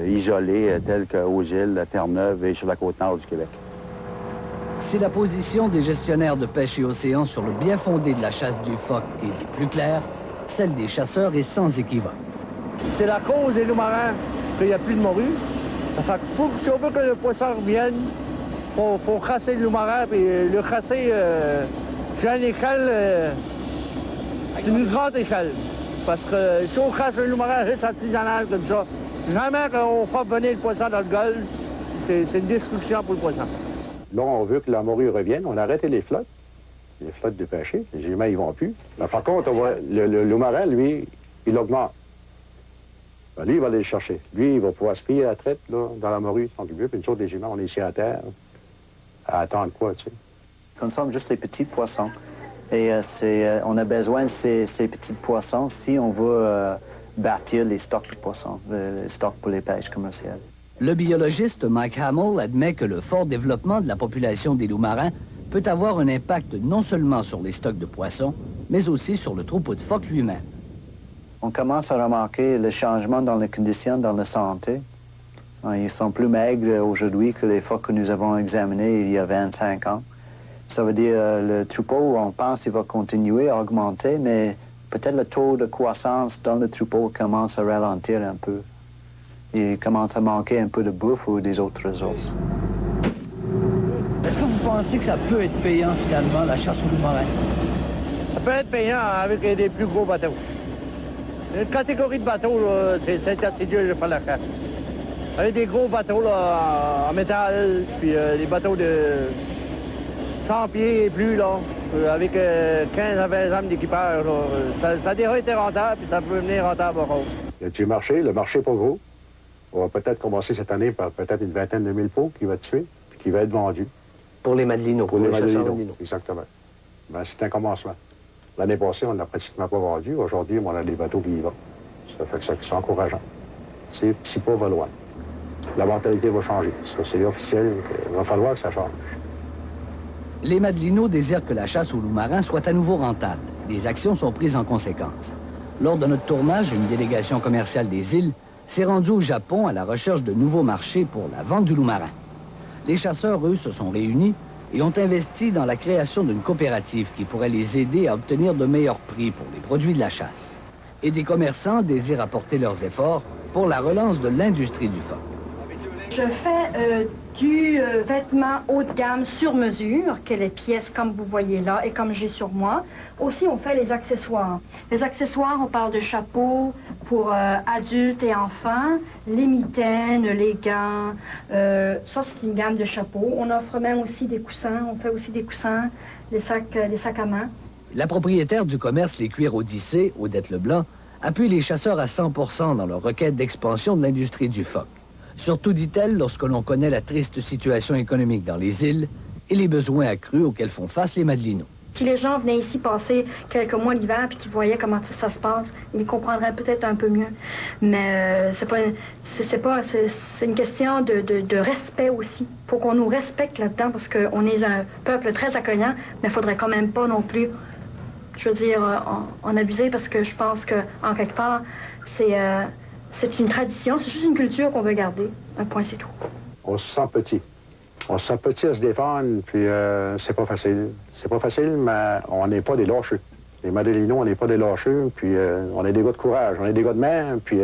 Speaker 23: isolés tels qu'aux îles, à Terre-Neuve et sur la côte nord du Québec.
Speaker 14: Si la position des gestionnaires de pêche et océan sur le bien fondé de la chasse du phoque est plus claire, celle des chasseurs est sans équivoque.
Speaker 18: C'est la cause des loups-marins qu'il n'y a plus de morue. Ça fait que si on veut que le poisson revienne, il faut chasser le loup-marin, puis le chasser sur une échelle, c'est une grande échelle. Parce que si on chasse le loup-marin juste artisanal comme ça, jamais qu'on fera venir le poisson dans le golfe, c'est une destruction pour le poisson.
Speaker 7: Là, on veut que la morue revienne. On a arrêté les flottes de pêcher. Les gilets, ils vont plus. Mais par contre, le loup-marin, lui, il augmente. Ben, lui, il va aller le chercher. Lui, il va pouvoir se payer la traite là, dans la morue, sans plus. Puis nous autres, les gilets, on est ici à terre à attendre quoi, tu sais.
Speaker 24: On consomme juste les petits poissons. Et on a besoin de ces petits poissons si on veut bâtir les stocks de poissons, les stocks pour les pêches commerciales.
Speaker 14: Le biologiste Mike Hamill admet que le fort développement de la population des loups-marins peut avoir un impact non seulement sur les stocks de poissons, mais aussi sur le troupeau de phoques lui-même.
Speaker 24: On commence à remarquer le changement dans les conditions, dans la santé. Ils sont plus maigres aujourd'hui que les phoques que nous avons examinés il y a 25 ans. Ça veut dire le troupeau, on pense qu'il va continuer à augmenter, mais peut-être le taux de croissance dans le troupeau commence à ralentir un peu. Il commence à manquer un peu de bouffe ou des autres ressources.
Speaker 14: Est-ce que vous pensez que ça peut être payant, finalement, la chasse aux loups-marins?
Speaker 18: Ça peut être payant avec des plus gros bateaux. C'est une catégorie de bateaux, c'est assez dur de faire la chasse. Avec des gros bateaux là, en métal, puis des bateaux de 100 pieds et plus, là, avec 15 à 20 hommes d'équipage. Ça a déjà été rentable, puis ça peut venir rentable encore.
Speaker 7: Il y a du marché, le marché n'est pas gros. On va peut-être commencer cette année par peut-être une vingtaine de mille pots qui va tuer, puis qui va être vendu.
Speaker 10: Pour les madelinos.
Speaker 7: Pour les madelinos, exactement. Ben, c'est un commencement. L'année passée, on n'a pratiquement pas vendu. Aujourd'hui, on a des bateaux qui y vont. Ça fait que ça, c'est encourageant. C'est petit pas va loin. La mentalité va changer. Ça, c'est officiel. Il va falloir que ça change.
Speaker 14: Les madelinos désirent que la chasse aux loups-marins soit à nouveau rentable. Des actions sont prises en conséquence. Lors de notre tournage, une délégation commerciale des îles s'est rendue au Japon à la recherche de nouveaux marchés pour la vente du loup-marin. Les chasseurs, eux, se sont réunis et ont investi dans la création d'une coopérative qui pourrait les aider à obtenir de meilleurs prix pour les produits de la chasse. Et des commerçants désirent apporter leurs efforts pour la relance de l'industrie du phoque.
Speaker 2: Je fais du vêtement haut de gamme sur mesure, que les pièces comme vous voyez là et comme j'ai sur moi. Aussi, on fait les accessoires. Les accessoires, on parle de chapeaux pour adultes et enfants, les mitaines, les gants. Ça, c'est une gamme de chapeaux. On offre même aussi des coussins. On fait aussi des coussins, des sacs à main.
Speaker 14: La propriétaire du commerce Les Cuirs Odyssée, Odette Leblanc, appuie les chasseurs à 100% dans leur requête d'expansion de l'industrie du phoque. Surtout, dit-elle, lorsque l'on connaît la triste situation économique dans les îles et les besoins accrus auxquels font face les Madelinots.
Speaker 2: Si les gens venaient ici passer quelques mois l'hiver puis qu'ils voyaient comment ça se passe, ils comprendraient peut-être un peu mieux. Mais c'est une question de respect aussi. Il faut qu'on nous respecte là-dedans parce qu'on est un peuple très accueillant, mais il ne faudrait quand même pas non plus, je veux dire, en abuser parce que je pense qu'en quelque part, c'est une tradition, c'est juste une culture qu'on veut garder. Un point, c'est tout.
Speaker 7: On se sent petit. On se sent petit à se défendre, puis c'est pas facile. C'est pas facile, mais on n'est pas des lâcheux. Les Madelinots, on n'est pas des lâcheux, puis on est des gars de courage, on est des gars de mer, puis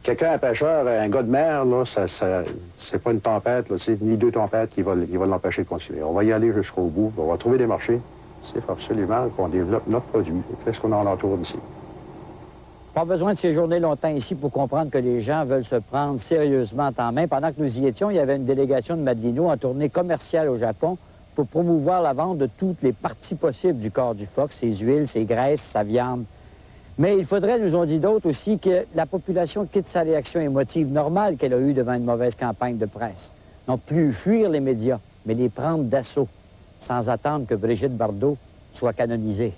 Speaker 7: quelqu'un, un pêcheur, un gars de mer, là, c'est pas une tempête, là, c'est ni deux tempêtes qui vont l'empêcher de continuer. On va y aller jusqu'au bout, on va trouver des marchés. C'est absolument qu'on développe notre produit. Qu'est-ce qu'on a en entour d'ici?
Speaker 1: Pas besoin de séjourner longtemps ici pour comprendre que les gens veulent se prendre sérieusement en main. Pendant que nous y étions, il y avait une délégation de Madelinots en tournée commerciale au Japon pour promouvoir la vente de toutes les parties possibles du corps du phoque, ses huiles, ses graisses, sa viande. Mais il faudrait, nous ont dit d'autres aussi, que la population quitte sa réaction émotive normale qu'elle a eue devant une mauvaise campagne de presse. Non plus fuir les médias, mais les prendre d'assaut, sans attendre que Brigitte Bardot soit canonisée.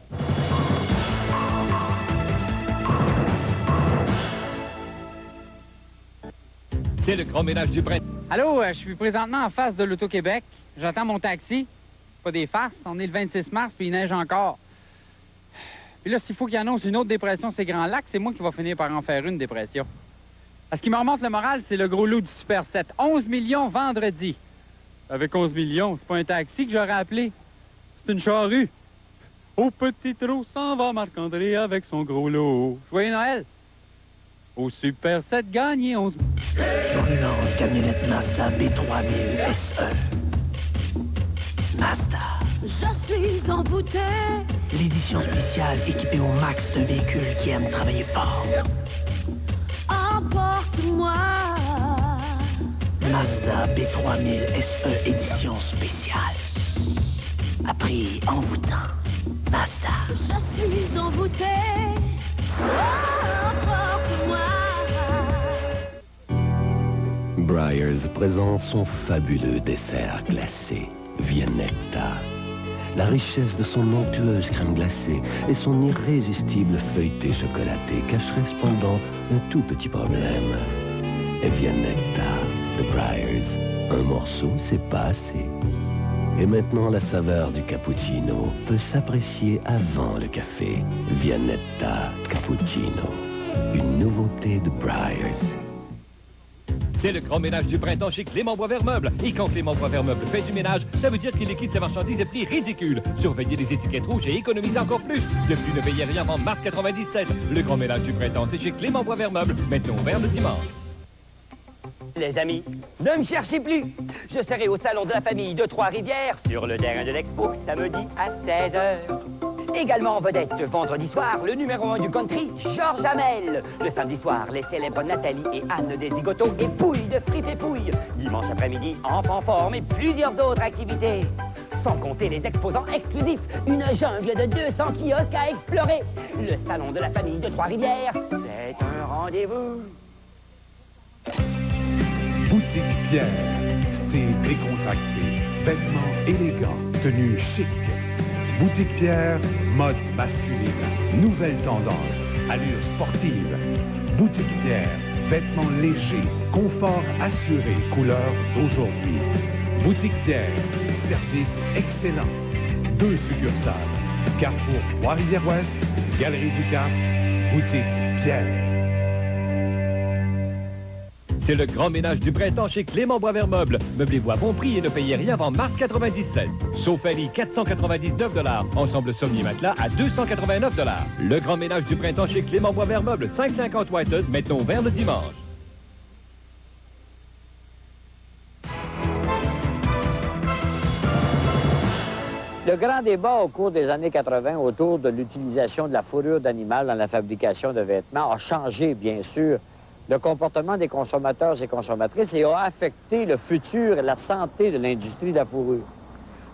Speaker 5: C'est le grand ménage du printemps.
Speaker 9: Allô, je suis présentement en face de l'Auto-Québec. J'attends mon taxi. Pas des farces, on est le 26 mars, puis il neige encore. Puis là, s'il faut qu'il annonce une autre dépression ces Grands Lacs, c'est moi qui va finir par en faire une dépression. Ce qui me remonte le moral, c'est le gros loup du Super 7. 11 millions vendredi. Avec 11 millions, c'est pas un taxi que j'aurais appelé. C'est une charrue. Au petit trot s'en va Marc-André avec son gros lot. Joyeux Noël! Au Super 7, gagné 11 millions.
Speaker 15: Brûlante camionnette Mazda B3000 SE. Mazda.
Speaker 25: Je suis en bouteille.
Speaker 15: L'édition spéciale équipée au max d'un véhicule qui aime travailler fort.
Speaker 25: Emporte-moi.
Speaker 15: Mazda B3000 SE édition spéciale. À prix envoûtant. Mazda.
Speaker 25: Je suis en bouteille. Emporte-moi.
Speaker 16: Breyers présente son fabuleux dessert glacé, Viennetta. La richesse de son onctueuse crème glacée et son irrésistible feuilleté chocolaté cacheraient cependant un tout petit problème. Viennetta de Breyers. Un morceau, c'est pas assez. Et maintenant, la saveur du cappuccino peut s'apprécier avant le café. Viennetta Cappuccino. Une nouveauté de Breyers.
Speaker 5: C'est le grand ménage du printemps chez Clément Boisvert-Meubles. Et quand Clément Boisvert-Meubles fait du ménage, ça veut dire qu'il liquide ses marchandises à prix ridicules. Surveillez les étiquettes rouges et économisez encore plus. De plus, ne payez rien avant mars 97. Le grand ménage du printemps, c'est chez Clément Boisvert-Meubles. Maintenant ouvert le dimanche.
Speaker 26: Les amis, ne me cherchez plus. Je serai au salon de la famille de Trois-Rivières sur le terrain de l'Expo samedi à 16h. Également en vedette vendredi soir, le numéro 1 du country, Georges Hamel. Le samedi soir, les célèbres Nathalie et Anne des Zigotos et Pouille de Frites et Pouille. Dimanche après-midi, Enfants Forme et plusieurs autres activités. Sans compter les exposants exclusifs, une jungle de 200 kiosques à explorer. Le salon de la famille de Trois-Rivières, c'est un rendez-vous.
Speaker 21: Boutique Pierre, style décontracté, vêtements élégants, tenues chic. Boutique Pierre, mode masculine, nouvelle tendance, allure sportive. Boutique Pierre, vêtements légers, confort assuré, couleur d'aujourd'hui. Boutique Pierre, service excellent. 2 succursales, Carrefour Trois-Rivières-Ouest, Galerie du Cap, Boutique Pierre.
Speaker 5: C'est le grand ménage du printemps chez Clément Boisvert-Meubles. Meublez-vous à bon prix et ne payez rien avant mars 97. Sofalie, 499 $. Ensemble sommier matelas à 289 $. Le grand ménage du printemps chez Clément Boisvert-Meubles, 550 Whitehead, maintenant ouvert le dimanche.
Speaker 1: Le grand débat au cours des années 80 autour de l'utilisation de la fourrure d'animal dans la fabrication de vêtements a changé, bien sûr, le comportement des consommateurs et consommatrices et a affecté le futur et la santé de l'industrie de la fourrure.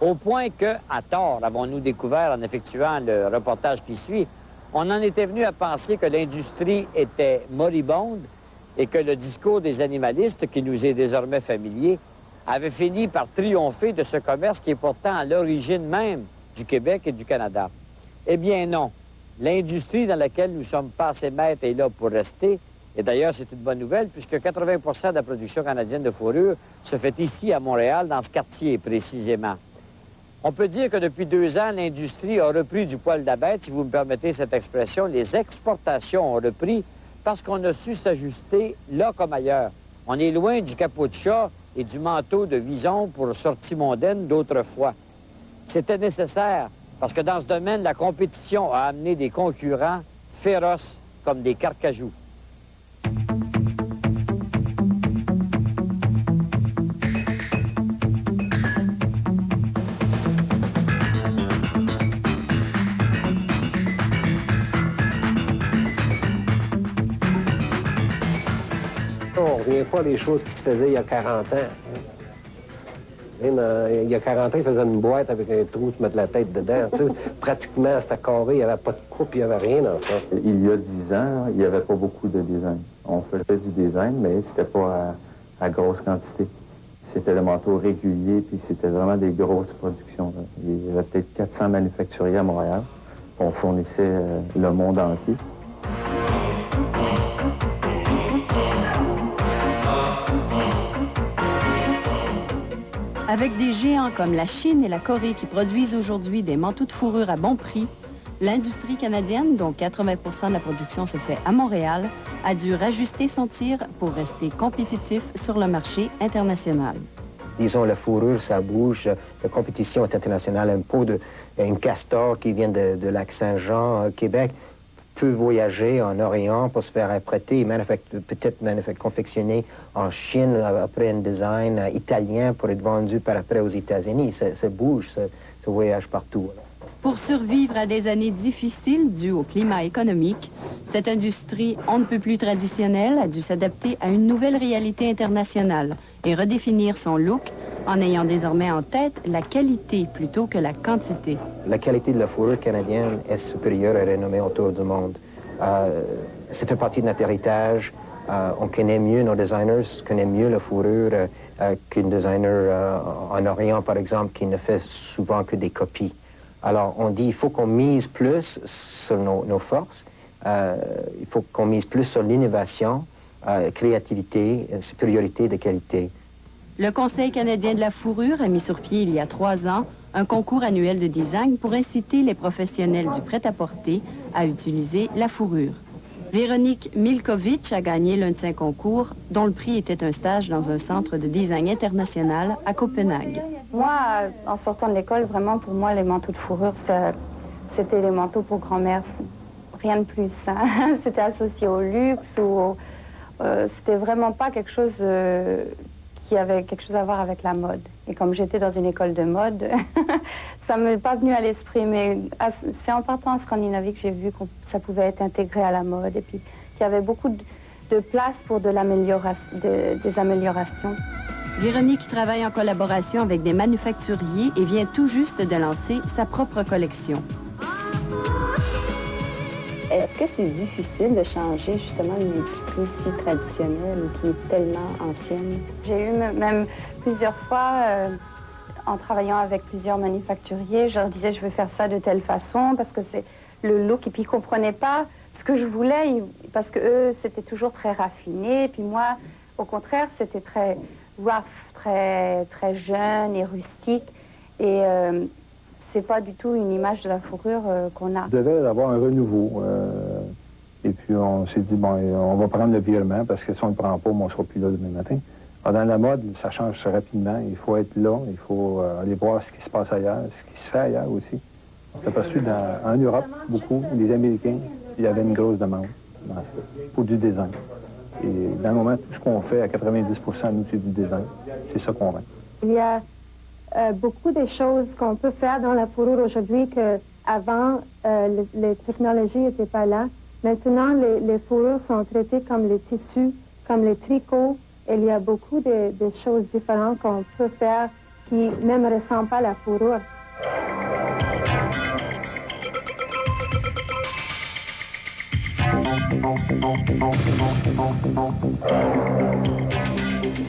Speaker 1: Au point que, à tort, avons-nous découvert en effectuant le reportage qui suit, on en était venu à penser que l'industrie était moribonde et que le discours des animalistes, qui nous est désormais familier, avait fini par triompher de ce commerce qui est pourtant à l'origine même du Québec et du Canada. Eh bien non. L'industrie dans laquelle nous sommes passés maîtres est là pour rester. Et d'ailleurs, c'est une bonne nouvelle, puisque 80 % de la production canadienne de fourrure se fait ici, à Montréal, dans ce quartier précisément. On peut dire que depuis 2 ans, l'industrie a repris du poil de la bête, si vous me permettez cette expression. Les exportations ont repris parce qu'on a su s'ajuster là comme ailleurs. On est loin du capot de chat et du manteau de vison pour sortie mondaine d'autrefois. C'était nécessaire parce que dans ce domaine, la compétition a amené des concurrents féroces comme des carcajous.
Speaker 6: On ne revient pas des choses qui se faisaient il y a 40 ans. Il y a 40 ans, ils faisaient une boîte avec un trou, se mettre la tête dedans. Tu sais, pratiquement, c'était carré, il n'y avait pas de coupe, il n'y avait rien dans ça.
Speaker 11: Il y a 10 ans, il n'y avait pas beaucoup de design. On faisait du design, mais c'était pas à grosse quantité. C'était le manteau régulier, puis c'était vraiment des grosses productions. Là. Il y avait peut-être 400 manufacturiers à Montréal. On fournissait le monde entier.
Speaker 13: Avec des géants comme la Chine et la Corée qui produisent aujourd'hui des manteaux de fourrure à bon prix, l'industrie canadienne, dont 80 % de la production se fait à Montréal, a dû rajuster son tir pour rester compétitif sur le marché international.
Speaker 6: Disons, la fourrure, ça bouge. La compétition est internationale. Un castor qui vient de Lac-Saint-Jean, Québec, peut voyager en Orient pour se faire apprêter, peut-être confectionner en Chine après un design italien pour être vendu par après aux États-Unis. Ça bouge, ça voyage partout.
Speaker 13: Pour survivre à des années difficiles dues au climat économique, cette industrie on ne peut plus traditionnelle a dû s'adapter à une nouvelle réalité internationale et redéfinir son look en ayant désormais en tête la qualité plutôt que la quantité.
Speaker 6: La qualité de la fourrure canadienne est supérieure et renommée autour du monde. Ça fait partie de notre héritage. On connaît mieux, nos designers connaissent mieux la fourrure qu'un designer en Orient, par exemple, qui ne fait souvent que des copies. Alors, on dit il faut qu'on mise plus sur nos forces, il faut qu'on mise plus sur l'innovation, créativité, supériorité de qualité.
Speaker 13: Le Conseil canadien de la fourrure a mis sur pied il y a 3 ans un concours annuel de design pour inciter les professionnels du prêt-à-porter à utiliser la fourrure. Véronique Milkovic a gagné l'un de ces concours, dont le prix était un stage dans un centre de design international à Copenhague.
Speaker 12: Moi, en sortant de l'école, vraiment, pour moi, les manteaux de fourrure, c'était les manteaux pour grand-mère. Rien de plus. Hein. C'était associé au luxe ou c'était vraiment pas quelque chose qui avait quelque chose à voir avec la mode. Et comme j'étais dans une école de mode, ça ne m'est pas venu à l'esprit. Mais c'est en partant en Scandinavie que j'ai vu que ça pouvait être intégré à la mode et puis qu'il y avait beaucoup de place pour des améliorations.
Speaker 13: Véronique travaille en collaboration avec des manufacturiers et vient tout juste de lancer sa propre collection.
Speaker 12: Est-ce que c'est difficile de changer justement une industrie si traditionnelle qui est tellement ancienne? J'ai eu même plusieurs fois, en travaillant avec plusieurs manufacturiers, je leur disais je veux faire ça de telle façon parce que c'est le look et puis ils ne comprenaient pas ce que je voulais parce que eux c'était toujours très raffiné. Puis moi, au contraire, c'était très rough, très jeune et rustique. Et c'est pas du tout une image de la fourrure qu'on a.
Speaker 11: Il devait y avoir un renouveau.
Speaker 3: Et puis, on s'est dit, bon, on va prendre le virement, parce que si on ne le prend pas, on ne sera plus là demain matin. Alors, dans la mode, ça change rapidement. Il faut être là, il faut aller voir ce qui se passe ailleurs, ce qui se fait ailleurs aussi. On s'est aperçu en Europe, beaucoup, les Américains, il y avait une grosse demande pour du design. Et dans le moment, tout ce qu'on fait, à 90 nous, c'est du design. C'est ça qu'on vend.
Speaker 4: Il y a beaucoup de choses qu'on peut faire dans la fourrure aujourd'hui qu'avant, les technologies n'étaient pas là. Maintenant, les fourrures sont traitées comme les tissus, comme les tricots. Et il y a beaucoup de choses différentes qu'on peut faire qui même ne ressemblent pas à la fourrure.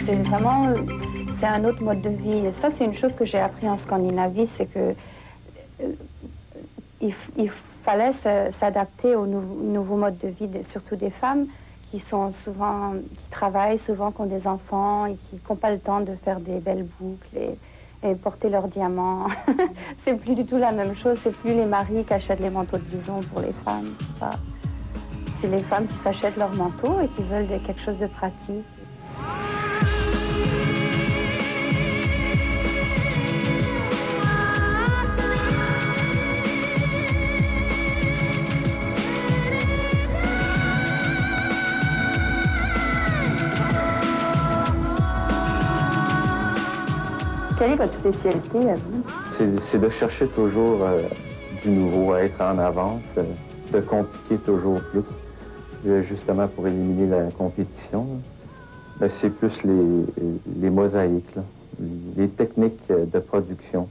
Speaker 12: C'est vraiment, c'est un autre mode de vie. Et ça, c'est une chose que j'ai appris en Scandinavie, c'est que il fallait s'adapter au nouveau mode de vie, surtout des femmes qui travaillent souvent, qui ont des enfants et qui n'ont pas le temps de faire des belles boucles et porter leurs diamants. C'est plus du tout la même chose. C'est plus les maris qui achètent les manteaux de blouson pour les femmes. C'est les femmes qui s'achètent leurs manteaux et qui veulent quelque chose de pratique. Quelle est votre spécialité à vous?
Speaker 11: C'est de chercher toujours du nouveau, à être en avance, de compliquer toujours plus, justement pour éliminer la compétition. C'est plus les mosaïques, là, les techniques de production.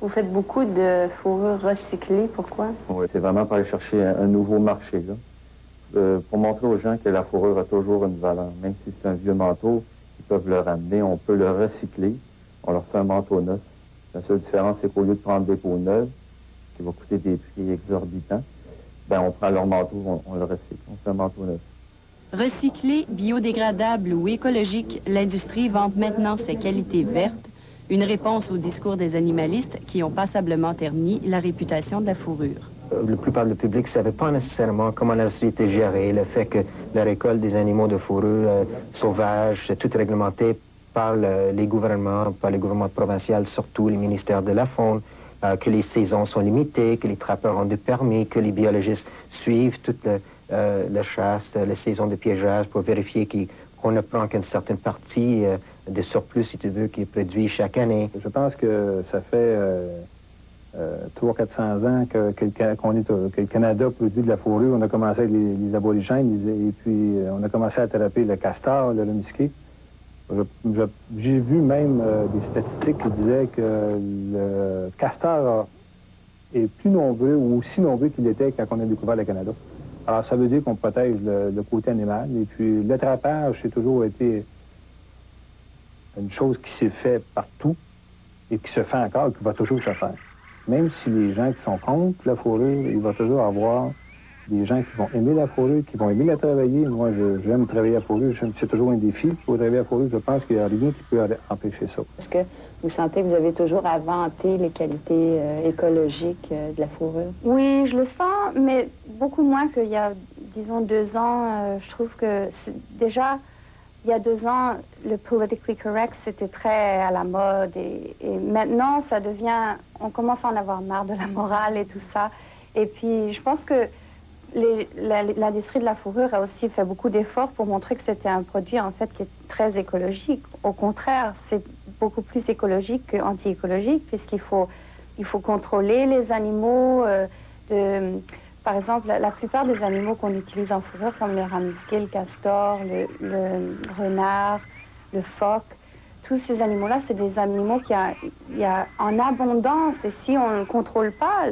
Speaker 12: Vous faites beaucoup de fourrures recyclées, pourquoi?
Speaker 11: Oui, c'est vraiment pour aller chercher un nouveau marché, là. Pour montrer aux gens que la fourrure a toujours une valeur. Même si c'est un vieux manteau, ils peuvent le ramener, on peut le recycler. On leur fait un manteau neuf. La seule différence, c'est qu'au lieu de prendre des peaux neuves, qui vont coûter des prix exorbitants, ben on prend leur manteau, on le recycle. On fait un manteau neuf.
Speaker 13: Recyclé, biodégradable ou écologique, l'industrie vante maintenant ses qualités vertes, une réponse au discours des animalistes qui ont passablement terni la réputation de la fourrure.
Speaker 6: La plupart du public ne savait pas nécessairement comment l'industrie était gérée, le fait que la récolte des animaux de fourrure sauvages, c'est tout réglementé par les gouvernements provinciaux, surtout les ministères de la faune, que les saisons sont limitées, que les trappeurs ont des permis, que les biologistes suivent toute la chasse, les saisons de piégeage pour vérifier qu'on ne prend qu'une certaine partie de surplus, si tu veux, qui est produit chaque année.
Speaker 3: Je pense que ça fait 300-400 ans que le Canada produit de la fourrure. On a commencé avec les aborigènes et puis on a commencé à attraper le castor, le musqué. J'ai vu même des statistiques qui disaient que le castor est plus nombreux ou aussi nombreux qu'il était quand on a découvert le Canada. Alors, ça veut dire qu'on protège le côté animal. Et puis, le trappage, c'est toujours été une chose qui s'est fait partout et qui se fait encore et qui va toujours se faire. Même si les gens qui sont contre la fourrure, il va toujours avoir des gens qui vont aimer la fourrure, qui vont aimer la travailler. Moi, j'aime travailler à fourrure. C'est toujours un défi pour travailler à fourrure. Je pense qu'il n'y a rien qui peut empêcher ça.
Speaker 12: Est-ce que vous sentez que vous avez toujours inventé les qualités écologiques de la fourrure? Oui, je le sens, mais beaucoup moins qu'il y a, disons, 2 ans. Je trouve que déjà, il y a 2 ans, le politically correct, c'était très à la mode. Et maintenant, ça devient... On commence à en avoir marre de la morale et tout ça. Et puis, je pense que l'industrie de la fourrure a aussi fait beaucoup d'efforts pour montrer que c'était un produit, en fait, qui est très écologique. Au contraire, c'est beaucoup plus écologique qu'anti-écologique, puisqu'il faut contrôler les animaux. Par exemple, la plupart des animaux qu'on utilise en fourrure, comme le rat musqué, le castor, le renard, le phoque, tous ces animaux-là, c'est des animaux il y a en abondance. Et si on ne contrôle pas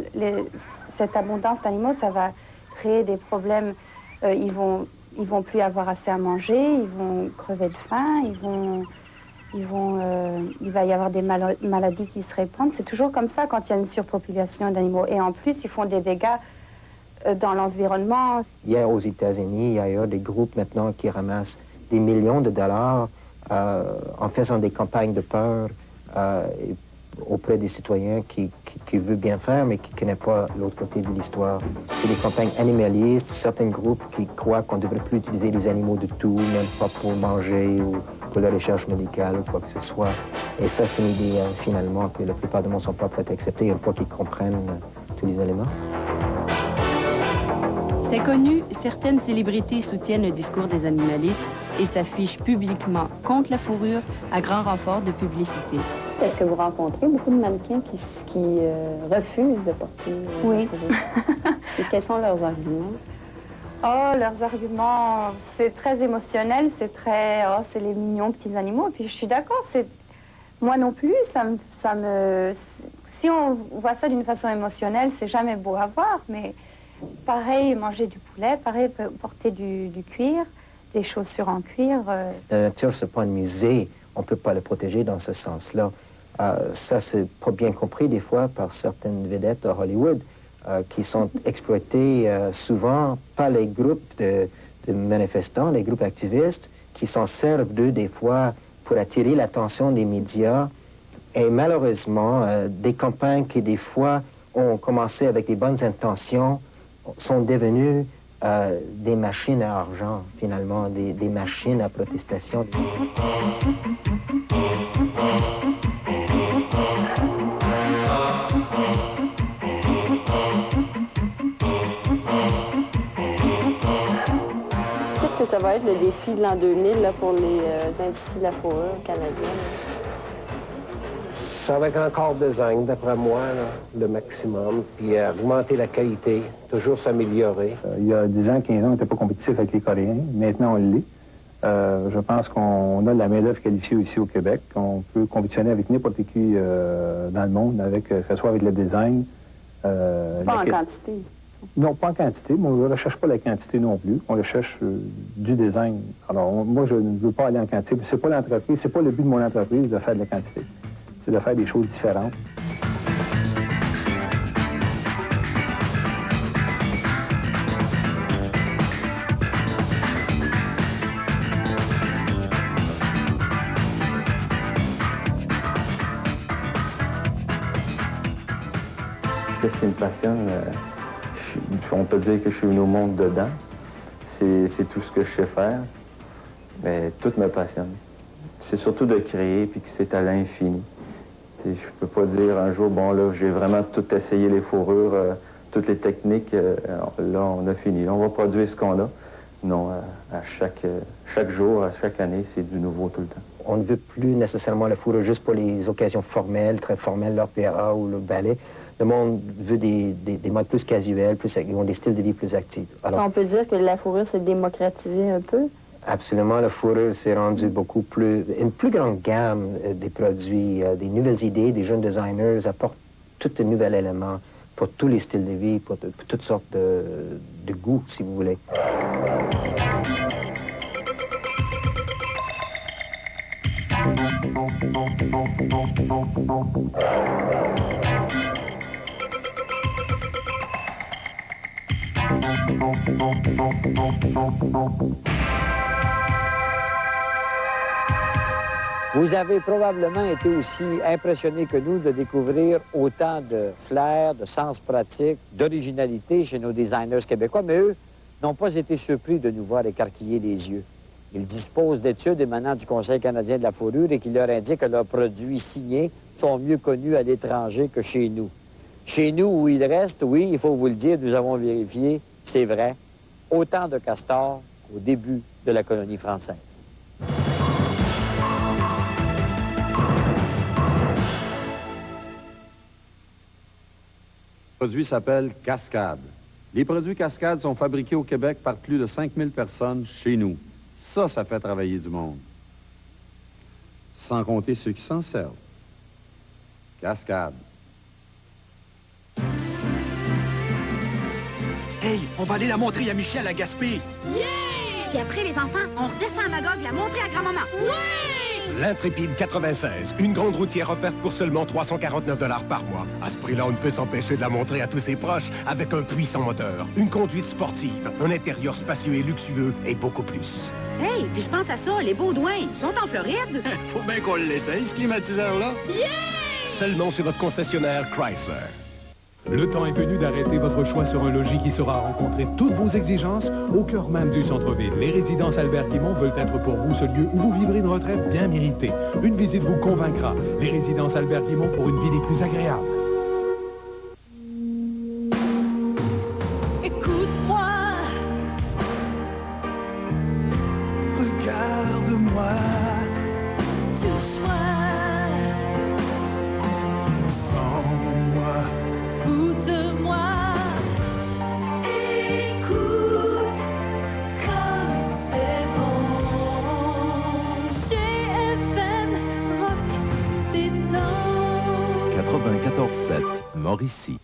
Speaker 12: cette abondance d'animaux, ça va créer des problèmes. Ils vont plus avoir assez à manger, ils vont crever de faim, il va y avoir des maladies qui se répandent. C'est toujours comme ça quand il y a une surpopulation d'animaux. Et en plus, ils font des dégâts dans l'environnement.
Speaker 6: Il y a aux États-Unis, il y a des groupes maintenant qui ramassent des millions de dollars en faisant des campagnes de peur auprès des citoyens qui veulent bien faire, mais qui ne connaissent pas l'autre côté de l'histoire. C'est des campagnes animalistes, certains groupes qui croient qu'on ne devrait plus utiliser les animaux de tout, même pas pour manger ou pour la recherche médicale ou quoi que ce soit. Et ça, c'est une idée, finalement, que la plupart du monde ne sont pas prêts à accepter une fois qu'ils comprennent tous les éléments.
Speaker 13: C'est connu, certaines célébrités soutiennent le discours des animalistes et s'affichent publiquement contre la fourrure à grand renfort de publicité.
Speaker 12: Est-ce que vous rencontrez beaucoup de mannequins qui refusent de porter la fourrure? Et quels sont leurs arguments? Oh, leurs arguments, c'est très émotionnel, c'est très... Oh, c'est les mignons petits animaux. Puis je suis d'accord, c'est... Moi non plus, ça me... Si on voit ça d'une façon émotionnelle, c'est jamais beau à voir, mais pareil, manger du poulet, pareil, porter du cuir, des chaussures en cuir...
Speaker 6: La nature, c'est pas un musée. On ne peut pas le protéger dans ce sens-là. Ça, c'est pas bien compris des fois par certaines vedettes de Hollywood qui sont exploitées souvent par les groupes de manifestants, les groupes activistes, qui s'en servent d'eux des fois pour attirer l'attention des médias. Et malheureusement, des campagnes qui des fois ont commencé avec des bonnes intentions sont devenues des machines à argent, finalement, des machines à protestation.
Speaker 13: Qu'est-ce que ça va être le défi de l'an 2000 là, pour les industries de la fourrure canadienne?
Speaker 18: Ça va être encore design, d'après moi, là, le maximum, puis augmenter la qualité, toujours s'améliorer.
Speaker 3: Il y a 10 ans, 15 ans, on n'était pas compétitif avec les Coréens. Maintenant, on l'est. Je pense qu'on a de la main-d'œuvre qualifiée ici au Québec. On peut compétitionner avec n'importe qui dans le monde, que ce soit avec le design.
Speaker 12: Pas en quantité.
Speaker 3: Non, pas en quantité, mais on ne recherche pas la quantité non plus. On recherche du design. Alors, moi, je ne veux pas aller en quantité. C'est pas l'entreprise, c'est pas le but de mon entreprise de faire de la quantité. C'est de faire des choses différentes.
Speaker 11: Qu'est-ce qui me passionne? On peut dire que je suis venu au monde dedans. C'est tout ce que je sais faire, mais tout me passionne. C'est surtout de créer, puis que c'est à l'infini. Je peux pas dire un jour, bon là, j'ai vraiment tout essayé, les fourrures, toutes les techniques, là, on a fini. Là, on va produire ce qu'on a. Non, à chaque jour, à chaque année, c'est du nouveau tout le temps.
Speaker 6: On ne veut plus nécessairement la fourrure juste pour les occasions formelles, très formelles, l'opéra ou le ballet. Le monde veut des modes plus casuels, ils ont des styles de vie plus actifs. Alors,
Speaker 13: on peut dire que la fourrure s'est démocratisée un peu?
Speaker 6: Absolument, la fourrure s'est rendue une plus grande gamme des produits, des nouvelles idées, des jeunes designers apportent tout de nouveaux éléments pour tous les styles de vie, pour toutes sortes de goûts, si vous voulez.
Speaker 1: Vous avez probablement été aussi impressionné que nous de découvrir autant de flair, de sens pratique, d'originalité chez nos designers québécois, mais eux n'ont pas été surpris de nous voir écarquiller les yeux. Ils disposent d'études émanant du Conseil canadien de la fourrure et qui leur indiquent que leurs produits signés sont mieux connus à l'étranger que chez nous. Chez nous, où ils restent, oui, il faut vous le dire, nous avons vérifié, c'est vrai, autant de castors qu'au début de la colonie française.
Speaker 8: Le produit s'appelle Cascade. Les produits Cascade sont fabriqués au Québec par plus de 5000 personnes chez nous. Ça fait travailler du monde. Sans compter ceux qui s'en servent. Cascade.
Speaker 15: Hey, on va aller la montrer à Michel à Gaspé.
Speaker 25: Yeah! Puis après, les enfants, on redescend à Magog la montrer à grand-maman. Ouais!
Speaker 17: L'Intrépide 96, une grande routière offerte pour seulement 349 $ par mois. À ce prix-là, on ne peut s'empêcher de la montrer à tous ses proches avec un puissant moteur, une conduite sportive, un intérieur spacieux et luxueux et beaucoup plus.
Speaker 25: Hey, puis je pense à ça, les Baudouins, ils sont en Floride.
Speaker 17: Faut bien qu'on l'essaye, ce climatiseur-là.
Speaker 25: Yeah!
Speaker 17: seulement chez votre concessionnaire Chrysler.
Speaker 21: Le temps est venu d'arrêter votre choix sur un logis qui saura rencontrer toutes vos exigences au cœur même du centre-ville. Les résidences Albert Guimont veulent être pour vous ce lieu où vous vivrez une retraite bien méritée. Une visite vous convaincra. Les résidences Albert Guimont pour une vie des plus agréables.
Speaker 15: Écoute-moi. Regarde-moi. Touche-moi. Sens-moi. Écoute-moi. Écoute comme c'est bon. GFM Rock détend.
Speaker 16: 94.7, Mauricie.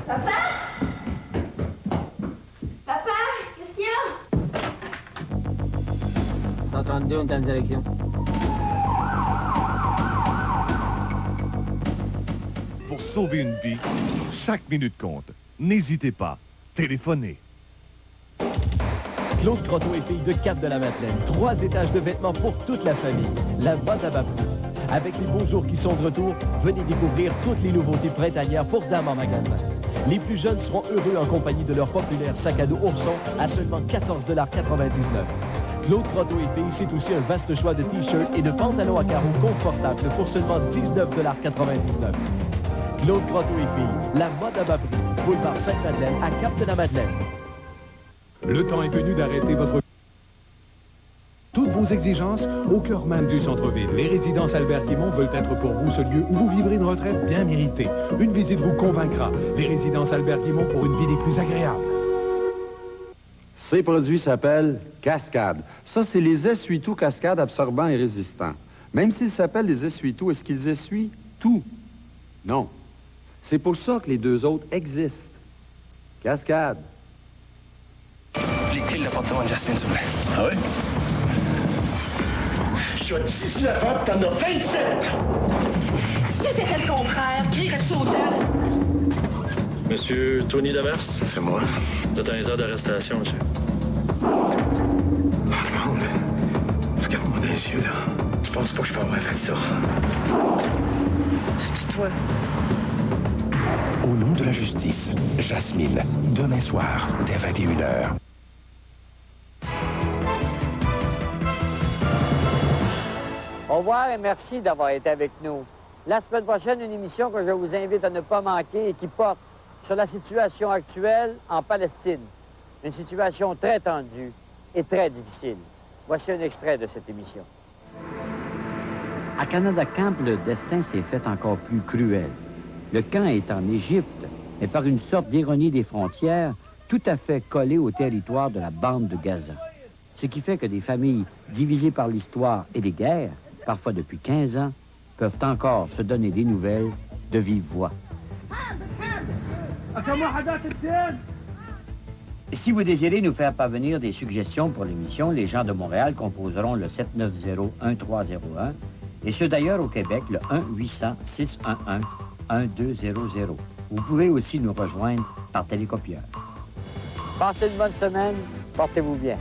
Speaker 15: Papa? Papa? Qu'est-ce qu'il y a?
Speaker 10: 132, on est en direction.
Speaker 19: Pour sauver une vie, chaque minute compte. N'hésitez pas. Téléphonez.
Speaker 20: Claude Croteau et filles de Cap-de-la-Madeleine. 3 étages de vêtements pour toute la famille. La mode à bas prix. Avec les beaux jours qui sont de retour, venez découvrir toutes les nouveautés printanières pour dames en magasin. Les plus jeunes seront heureux en compagnie de leur populaire sac à dos Ourson à seulement 14,99 $. Claude Croteau et filles, c'est aussi un vaste choix de t-shirts et de pantalons à carreaux confortables pour seulement 19,99 $. Claude Croteau et filles, la mode à bas prix. Boulevard Sainte-Madeleine à Cap-de-la-Madeleine.
Speaker 21: Le temps est venu d'arrêter votre... Toutes vos exigences au cœur même du centre-ville. Les résidences Albert Guimont veulent être pour vous ce lieu où vous vivrez une retraite bien méritée. Une visite vous convaincra. Les résidences Albert Guimont pour une vie des plus agréables.
Speaker 8: Ces produits s'appellent Cascade. Ça, c'est les essuie-tout Cascade absorbants et résistants. Même s'ils s'appellent les essuie-tout, est-ce qu'ils essuient tout? Non. C'est pour ça que les deux autres existent. Cascade.
Speaker 15: Les clés de l'appartement de Jasmine, s'il vous plaît. Ah oui? Je suis à 19 ans, t'en as 27! Si c'était le contraire, crierais-tu au diable?
Speaker 22: Monsieur Tony Demers?
Speaker 15: C'est moi.
Speaker 22: Vous êtes en état d'arrestation, monsieur.
Speaker 15: Armande, regarde-moi dans les yeux, là. Je pense pas que je peux avoir fait ça. C'est toi.
Speaker 17: Au nom de la justice, Jasmine, demain soir, dès 21h.
Speaker 1: Au revoir et merci d'avoir été avec nous. La semaine prochaine, une émission que je vous invite à ne pas manquer et qui porte sur la situation actuelle en Palestine. Une situation très tendue et très difficile. Voici un extrait de cette émission.
Speaker 23: À Canada Camp, le destin s'est fait encore plus cruel. Le camp est en Égypte, mais par une sorte d'ironie des frontières, tout à fait collé au territoire de la bande de Gaza. Ce qui fait que des familles divisées par l'histoire et les guerres, parfois depuis 15 ans, peuvent encore se donner des nouvelles de vive voix. Si vous désirez nous faire parvenir des suggestions pour l'émission, les gens de Montréal composeront le 790-1301 et ceux d'ailleurs au Québec, le 1-800-611-1200. Vous pouvez aussi nous rejoindre par télécopieur.
Speaker 1: Passez une bonne semaine, portez-vous bien.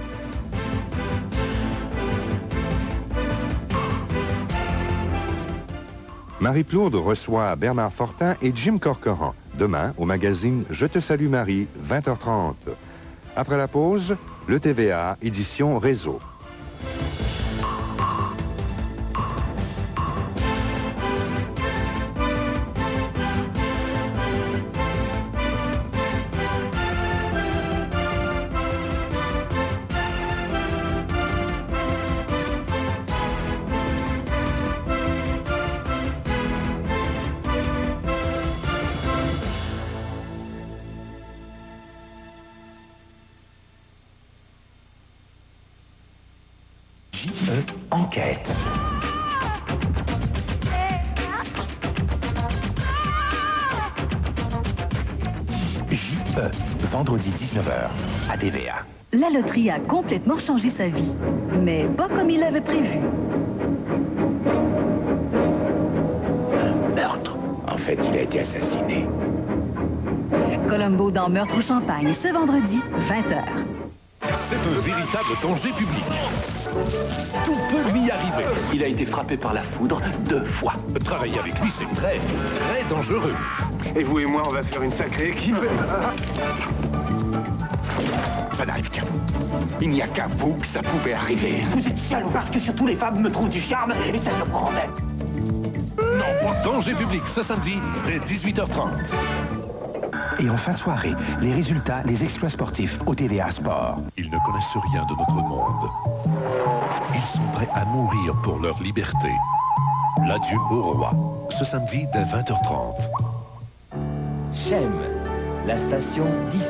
Speaker 24: Marie-Claude reçoit Bernard Fortin et Jim Corcoran. Demain, au magazine Je te salue Marie, 20h30. Après la pause, le TVA, édition Réseau.
Speaker 17: Enquête. JE, vendredi 19h, à TVA.
Speaker 27: La loterie a complètement changé sa vie, mais pas comme il l'avait prévu.
Speaker 17: Un meurtre. En fait, il a été assassiné.
Speaker 27: Colombo dans Meurtre au Champagne, ce vendredi, 20h.
Speaker 19: C'est un véritable danger public. Tout peut lui arriver.
Speaker 2: Il a été frappé par la foudre 2 fois.
Speaker 19: Travailler avec lui, c'est très, très dangereux.
Speaker 17: Et vous et moi, on va faire une sacrée équipe.
Speaker 2: Ça n'arrive qu'à vous. Il n'y a qu'à vous que ça pouvait arriver.
Speaker 15: Vous êtes salaud parce que surtout les femmes me trouvent du charme et ça me rendait.
Speaker 19: Non, danger public, ce samedi, dès 18h30.
Speaker 2: Et en fin de soirée, les résultats, les exploits sportifs au TVA Sport.
Speaker 19: Ils ne connaissent rien de notre monde. Ils sont prêts à mourir pour leur liberté. L'adieu au roi, ce samedi dès 20h30.
Speaker 23: Chem, la station d'ici.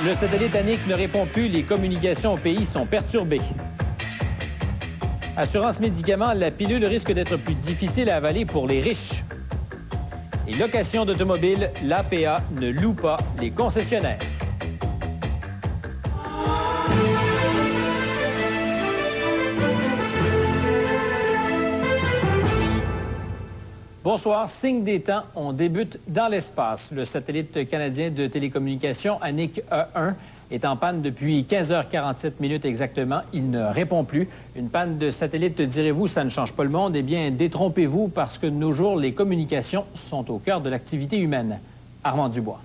Speaker 4: Le satellite Annick ne répond plus, les communications au pays sont perturbées. Assurance médicaments, la pilule risque d'être plus difficile à avaler pour les riches. Et location d'automobile, l'APA ne loue pas les concessionnaires. Bonsoir, signe des temps, on débute dans l'espace. Le satellite canadien de télécommunications Annick E1 est en panne depuis 15h47 exactement. Il ne répond plus. Une panne de satellite, direz-vous, ça ne change pas le monde. Eh bien, détrompez-vous parce que de nos jours, les communications sont au cœur de l'activité humaine. Armand Dubois.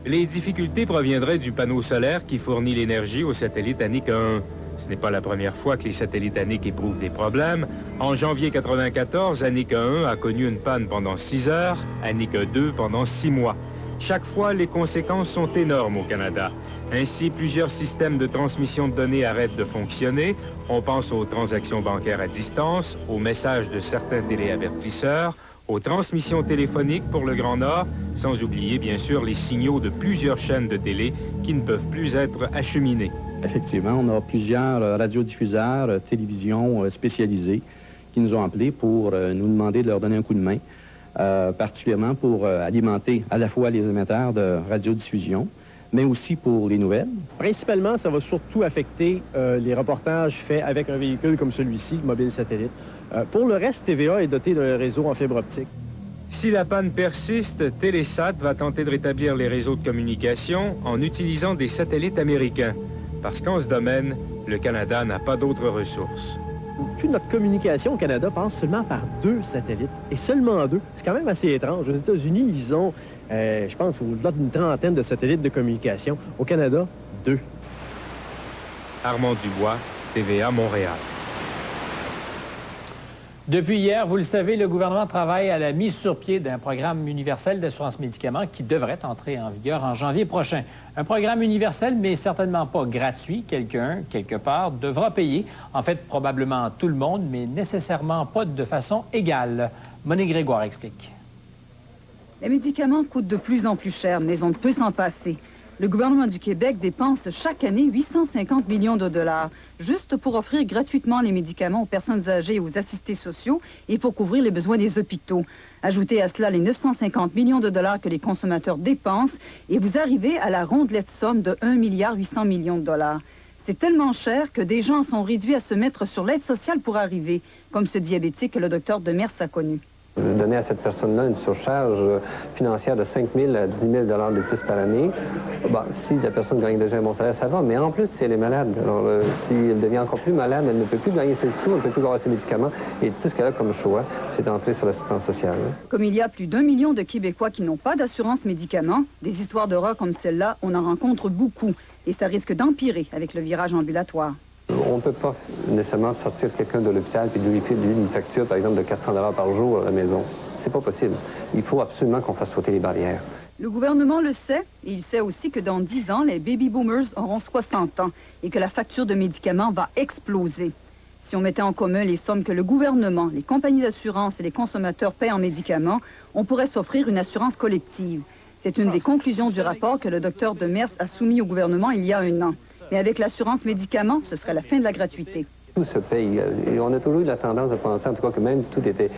Speaker 5: Les difficultés proviendraient du panneau solaire qui fournit l'énergie au satellite Annick 1. Ce n'est pas la première fois que les satellites Annick éprouvent des problèmes. En janvier 1994, Annick 1 a connu une panne pendant 6 heures, Annick 2 pendant 6 mois. Chaque fois, les conséquences sont énormes au Canada. Ainsi, plusieurs systèmes de transmission de données arrêtent de fonctionner. On pense aux transactions bancaires à distance, aux messages de certains téléavertisseurs, aux transmissions téléphoniques pour le Grand Nord, sans oublier bien sûr les signaux de plusieurs chaînes de télé qui ne peuvent plus être acheminés.
Speaker 7: Effectivement, on a plusieurs radiodiffuseurs, télévisions spécialisés qui nous ont appelés pour nous demander de leur donner un coup de main, particulièrement pour alimenter à la fois les émetteurs de radiodiffusion, mais aussi pour les nouvelles.
Speaker 9: Principalement, ça va surtout affecter les reportages faits avec un véhicule comme celui-ci, mobile satellite. Pour le reste, TVA est doté d'un réseau en fibre optique.
Speaker 5: Si la panne persiste, Télésat va tenter de rétablir les réseaux de communication en utilisant des satellites américains. Parce qu'en ce domaine, le Canada n'a pas d'autres ressources.
Speaker 9: Toute notre communication au Canada passe seulement par 2 satellites, et seulement 2. C'est quand même assez étrange. Aux États-Unis, ils ont, je pense, au-delà d'une trentaine de satellites de communication. Au Canada, 2.
Speaker 5: Armand Dubois, TVA Montréal.
Speaker 4: Depuis hier, vous le savez, le gouvernement travaille à la mise sur pied d'un programme universel d'assurance médicaments qui devrait entrer en vigueur en janvier prochain. Un programme universel, mais certainement pas gratuit. Quelqu'un, quelque part, devra payer. En fait, probablement tout le monde, mais nécessairement pas de façon égale. Monique Grégoire explique.
Speaker 14: Les médicaments coûtent de plus en plus cher, mais on ne peut s'en passer. Le gouvernement du Québec dépense chaque année 850 millions de dollars, juste pour offrir gratuitement les médicaments aux personnes âgées et aux assistés sociaux et pour couvrir les besoins des hôpitaux. Ajoutez à cela les 950 millions de dollars que les consommateurs dépensent et vous arrivez à la rondelette somme de 1,8 milliard de dollars. C'est tellement cher que des gens sont réduits à se mettre sur l'aide sociale pour arriver, comme ce diabétique que le docteur Demers a connu.
Speaker 6: Donner à cette personne-là une surcharge financière de 5 000 à 10 000 de plus par année, si la personne gagne déjà un bon salaire, ça va, mais en plus, si elle est malade, alors si elle devient encore plus malade, elle ne peut plus gagner ses sous, elle ne peut plus avoir ses médicaments, et tout ce qu'elle a comme choix, c'est d'entrer sur l'assistance sociale.
Speaker 14: Comme il y a plus d'1 million de Québécois qui n'ont pas d'assurance médicaments, des histoires d'horreur comme celle-là, on en rencontre beaucoup, et ça risque d'empirer avec le virage ambulatoire.
Speaker 6: On ne peut pas nécessairement sortir quelqu'un de l'hôpital et lui faire une facture, par exemple, de 400 $ par jour à la maison. C'est pas possible. Il faut absolument qu'on fasse sauter les barrières.
Speaker 14: Le gouvernement le sait, et il sait aussi que dans 10 ans, les baby boomers auront 60 ans et que la facture de médicaments va exploser. Si on mettait en commun les sommes que le gouvernement, les compagnies d'assurance et les consommateurs paient en médicaments, on pourrait s'offrir une assurance collective. C'est une des conclusions du rapport que le docteur Demers a soumis au gouvernement il y a 1 an. Mais avec l'assurance médicaments, ce serait la fin de la gratuité.
Speaker 6: Tout se paye. Et on a toujours eu la tendance à penser, en tout cas, que même tout était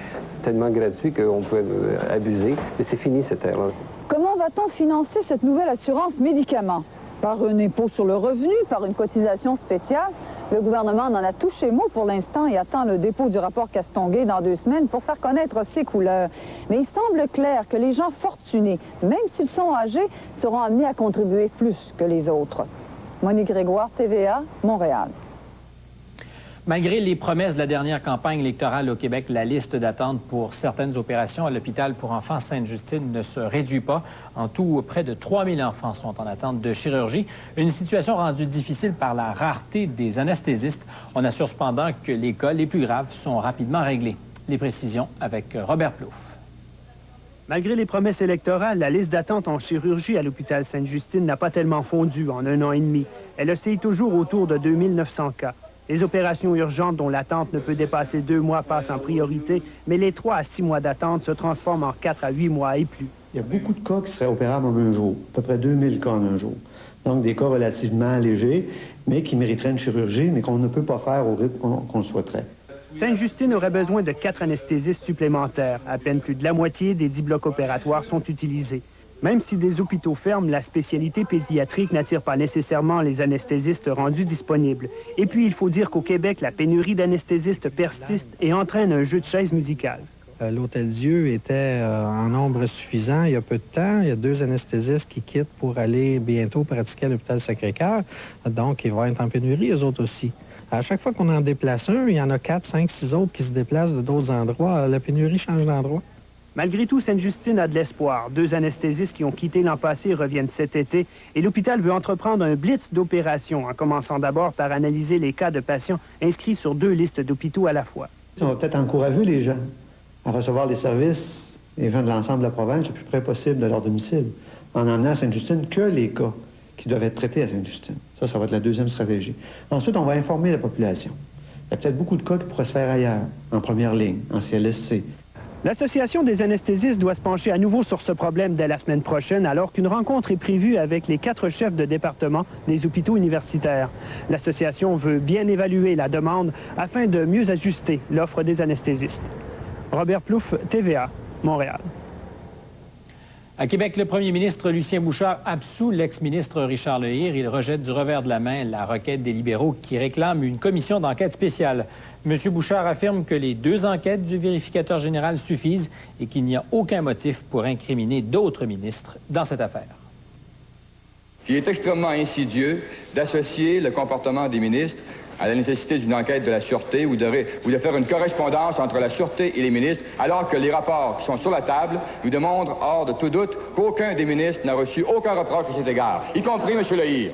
Speaker 6: tellement gratuit qu'on pouvait abuser. Mais c'est fini cette ère-là.
Speaker 3: Comment va-t-on financer cette nouvelle assurance médicaments? Par un impôt sur le revenu, par une cotisation spéciale? Le gouvernement n'en a touché mot pour l'instant et attend le dépôt du rapport Castonguay dans 2 semaines pour faire connaître ses couleurs. Mais il semble clair que les gens fortunés, même s'ils sont âgés, seront amenés à contribuer plus que les autres. Monique Grégoire, TVA, Montréal.
Speaker 4: Malgré les promesses de la dernière campagne électorale au Québec, la liste d'attente pour certaines opérations à l'hôpital pour enfants Sainte-Justine ne se réduit pas. En tout, près de 3000 enfants sont en attente de chirurgie. Une situation rendue difficile par la rareté des anesthésistes. On assure cependant que les cas les plus graves sont rapidement réglés. Les précisions avec Robert Plouffe.
Speaker 11: Malgré les promesses électorales, la liste d'attente en chirurgie à l'hôpital Sainte-Justine n'a pas tellement fondu en 1 an et demi. Elle oscille toujours autour de 2900 cas. Les opérations urgentes dont l'attente ne peut dépasser 2 mois passent en priorité, mais les 3 à 6 mois d'attente se transforment en 4 à 8 mois et plus.
Speaker 12: Il y a beaucoup de cas qui seraient opérables en 1 jour, à peu près 2000 cas en 1 jour. Donc des cas relativement légers, mais qui mériteraient une chirurgie, mais qu'on ne peut pas faire au rythme qu'on le souhaiterait.
Speaker 11: Sainte-Justine aurait besoin de 4 anesthésistes supplémentaires. À peine plus de la moitié des 10 blocs opératoires sont utilisés. Même si des hôpitaux ferment, la spécialité pédiatrique n'attire pas nécessairement les anesthésistes rendus disponibles. Et puis, il faut dire qu'au Québec, la pénurie d'anesthésistes persiste et entraîne un jeu de chaises musicales.
Speaker 13: L'Hôtel-Dieu était en nombre suffisant il y a peu de temps. Il y a 2 anesthésistes qui quittent pour aller bientôt pratiquer à l'hôpital Sacré-Cœur. Donc, ils vont être en pénurie, eux autres aussi. À chaque fois qu'on en déplace un, il y en a 4, 5, 6 autres qui se déplacent de d'autres endroits. La pénurie change d'endroit.
Speaker 11: Malgré tout, Sainte-Justine a de l'espoir. 2 anesthésistes qui ont quitté l'an passé reviennent cet été et l'hôpital veut entreprendre un blitz d'opérations en commençant d'abord par analyser les cas de patients inscrits sur 2 listes d'hôpitaux à la fois.
Speaker 12: On va peut-être encourager les gens à recevoir les services, les gens de l'ensemble de la province, le plus près possible de leur domicile, en emmenant à Sainte-Justine que les cas qui doivent être traités à Sainte-Justine. Ça va être la 2e stratégie. Ensuite, on va informer la population. Il y a peut-être beaucoup de cas qui pourraient se faire ailleurs, en première ligne, en CLSC.
Speaker 11: L'Association des anesthésistes doit se pencher à nouveau sur ce problème dès la semaine prochaine, alors qu'une rencontre est prévue avec les 4 chefs de département des hôpitaux universitaires. L'association veut bien évaluer la demande afin de mieux ajuster l'offre des anesthésistes. Robert Plouffe, TVA, Montréal.
Speaker 4: À Québec, le premier ministre Lucien Bouchard absout l'ex-ministre Richard Lehir. Il rejette du revers de la main la requête des libéraux qui réclament une commission d'enquête spéciale. M. Bouchard affirme que les 2 enquêtes du vérificateur général suffisent et qu'il n'y a aucun motif pour incriminer d'autres ministres dans cette affaire.
Speaker 18: Il est extrêmement insidieux d'associer le comportement des ministres à la nécessité d'une enquête de la Sûreté ou de faire une correspondance entre la Sûreté et les ministres, alors que les rapports qui sont sur la table nous démontrent hors de tout doute qu'aucun des ministres n'a reçu aucun reproche à cet égard, y compris M. Lehir.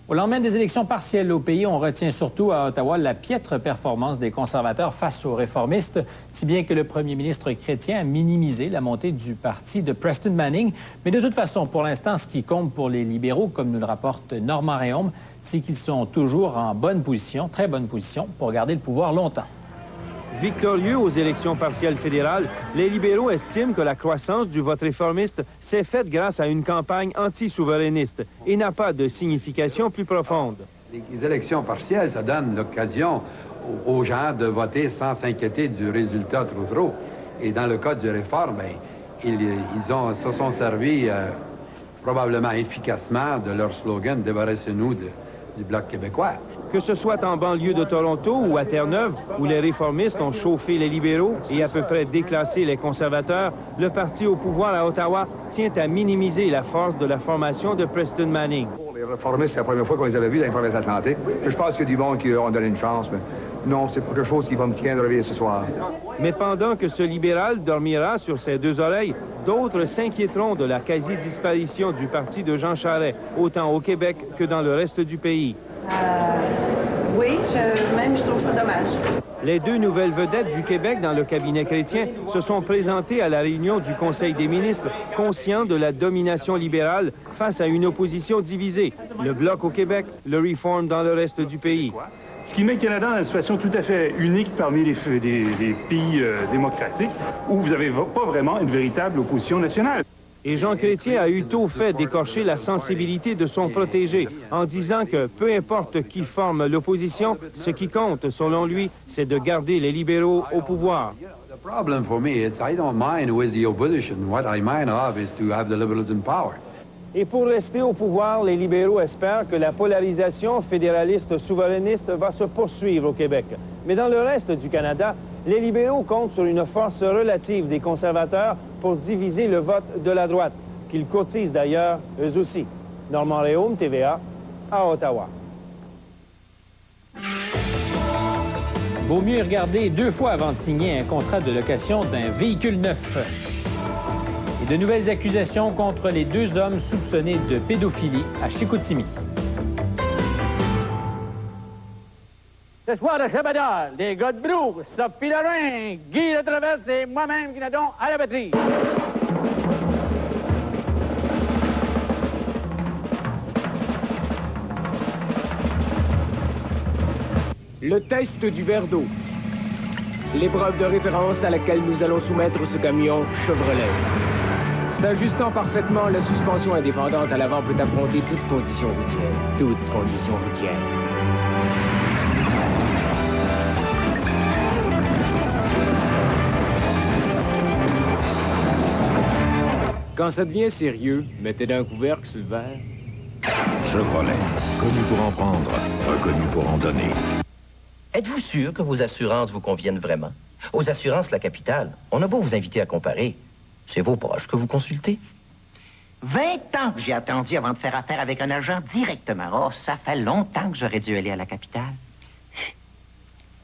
Speaker 4: Au lendemain des élections partielles au pays, on retient surtout à Ottawa la piètre performance des conservateurs face aux réformistes, si bien que le premier ministre chrétien a minimisé la montée du parti de Preston Manning. Mais de toute façon, pour l'instant, ce qui compte pour les libéraux, comme nous le rapporte Normand Réaume, c'est qu'ils sont toujours en bonne position, très bonne position, pour garder le pouvoir longtemps.
Speaker 25: Victorieux aux élections partielles fédérales, les libéraux estiment que la croissance du vote réformiste s'est faite grâce à une campagne anti-souverainiste et n'a pas de signification plus profonde.
Speaker 8: Les élections partielles, ça donne l'occasion aux gens de voter sans s'inquiéter du résultat trop. Et dans le cas du réforme, ils se sont servis probablement efficacement de leur slogan « Débarrassez-nous du Bloc québécois ».
Speaker 25: Que ce soit en banlieue de Toronto ou à Terre-Neuve, où les réformistes ont chauffé les libéraux et à peu près déclassé les conservateurs, le parti au pouvoir à Ottawa tient à minimiser la force de la formation de Preston Manning.
Speaker 26: Pour les réformistes, c'est la première fois qu'on les avait vus dans les Forêts Atlantiques. Je pense qu'il y a du monde qui ont donné une chance, mais non, c'est pas quelque chose qui va me tiendre de réveiller ce soir.
Speaker 25: Mais pendant que ce libéral dormira sur ses 2 oreilles, d'autres s'inquiéteront de la quasi-disparition du parti de Jean Charest, autant au Québec que dans le reste du pays.
Speaker 28: Oui, je trouve ça dommage.
Speaker 25: Les 2 nouvelles vedettes du Québec dans le cabinet chrétien se sont présentées à la réunion du Conseil des ministres, conscients de la domination libérale face à une opposition divisée. Le Bloc au Québec, le Reform dans le reste du pays.
Speaker 11: Ce qui met le Canada dans une situation tout à fait unique parmi les pays démocratiques où vous n'avez pas vraiment une véritable opposition nationale.
Speaker 25: Et Jean Chrétien a eu tôt fait d'écorcher la sensibilité de son protégé en disant que peu importe qui forme l'opposition, ce qui compte, selon lui, c'est de garder les libéraux au pouvoir.
Speaker 8: The problem for me is I don't mind who is the opposition. What I mind of is to have the liberals in power.
Speaker 25: Et pour rester au pouvoir, les libéraux espèrent que la polarisation fédéraliste-souverainiste va se poursuivre au Québec. Mais dans le reste du Canada, les libéraux comptent sur une force relative des conservateurs pour diviser le vote de la droite, qu'ils cotisent d'ailleurs eux aussi. Normand Réaume, TVA, à Ottawa.
Speaker 4: Vaut mieux regarder 2 fois avant de signer un contrat de location d'un véhicule neuf. Et de nouvelles accusations contre les 2 hommes soupçonnés de pédophilie à Chicoutimi.
Speaker 1: Ce soir de Chabadal, des gars de Brou, Sophie Lorrain, Guy Latraverse et moi-même Guinadon à la batterie.
Speaker 10: Le test du verre d'eau. L'épreuve de référence à laquelle nous allons soumettre ce camion Chevrolet. S'ajustant parfaitement, la suspension indépendante à l'avant peut affronter toute condition routière. Toute condition routière. Quand ça devient sérieux, mettez d'un couvercle sur le verre.
Speaker 19: Chevrolet, connu pour en prendre, reconnu pour en donner.
Speaker 16: Êtes-vous sûr que vos assurances vous conviennent vraiment? Aux assurances La Capitale, on a beau vous inviter à comparer. C'est vos proches que vous consultez. 20 ans que j'ai attendu avant de faire affaire avec un agent directement. Oh, ça fait longtemps que j'aurais dû aller à La Capitale.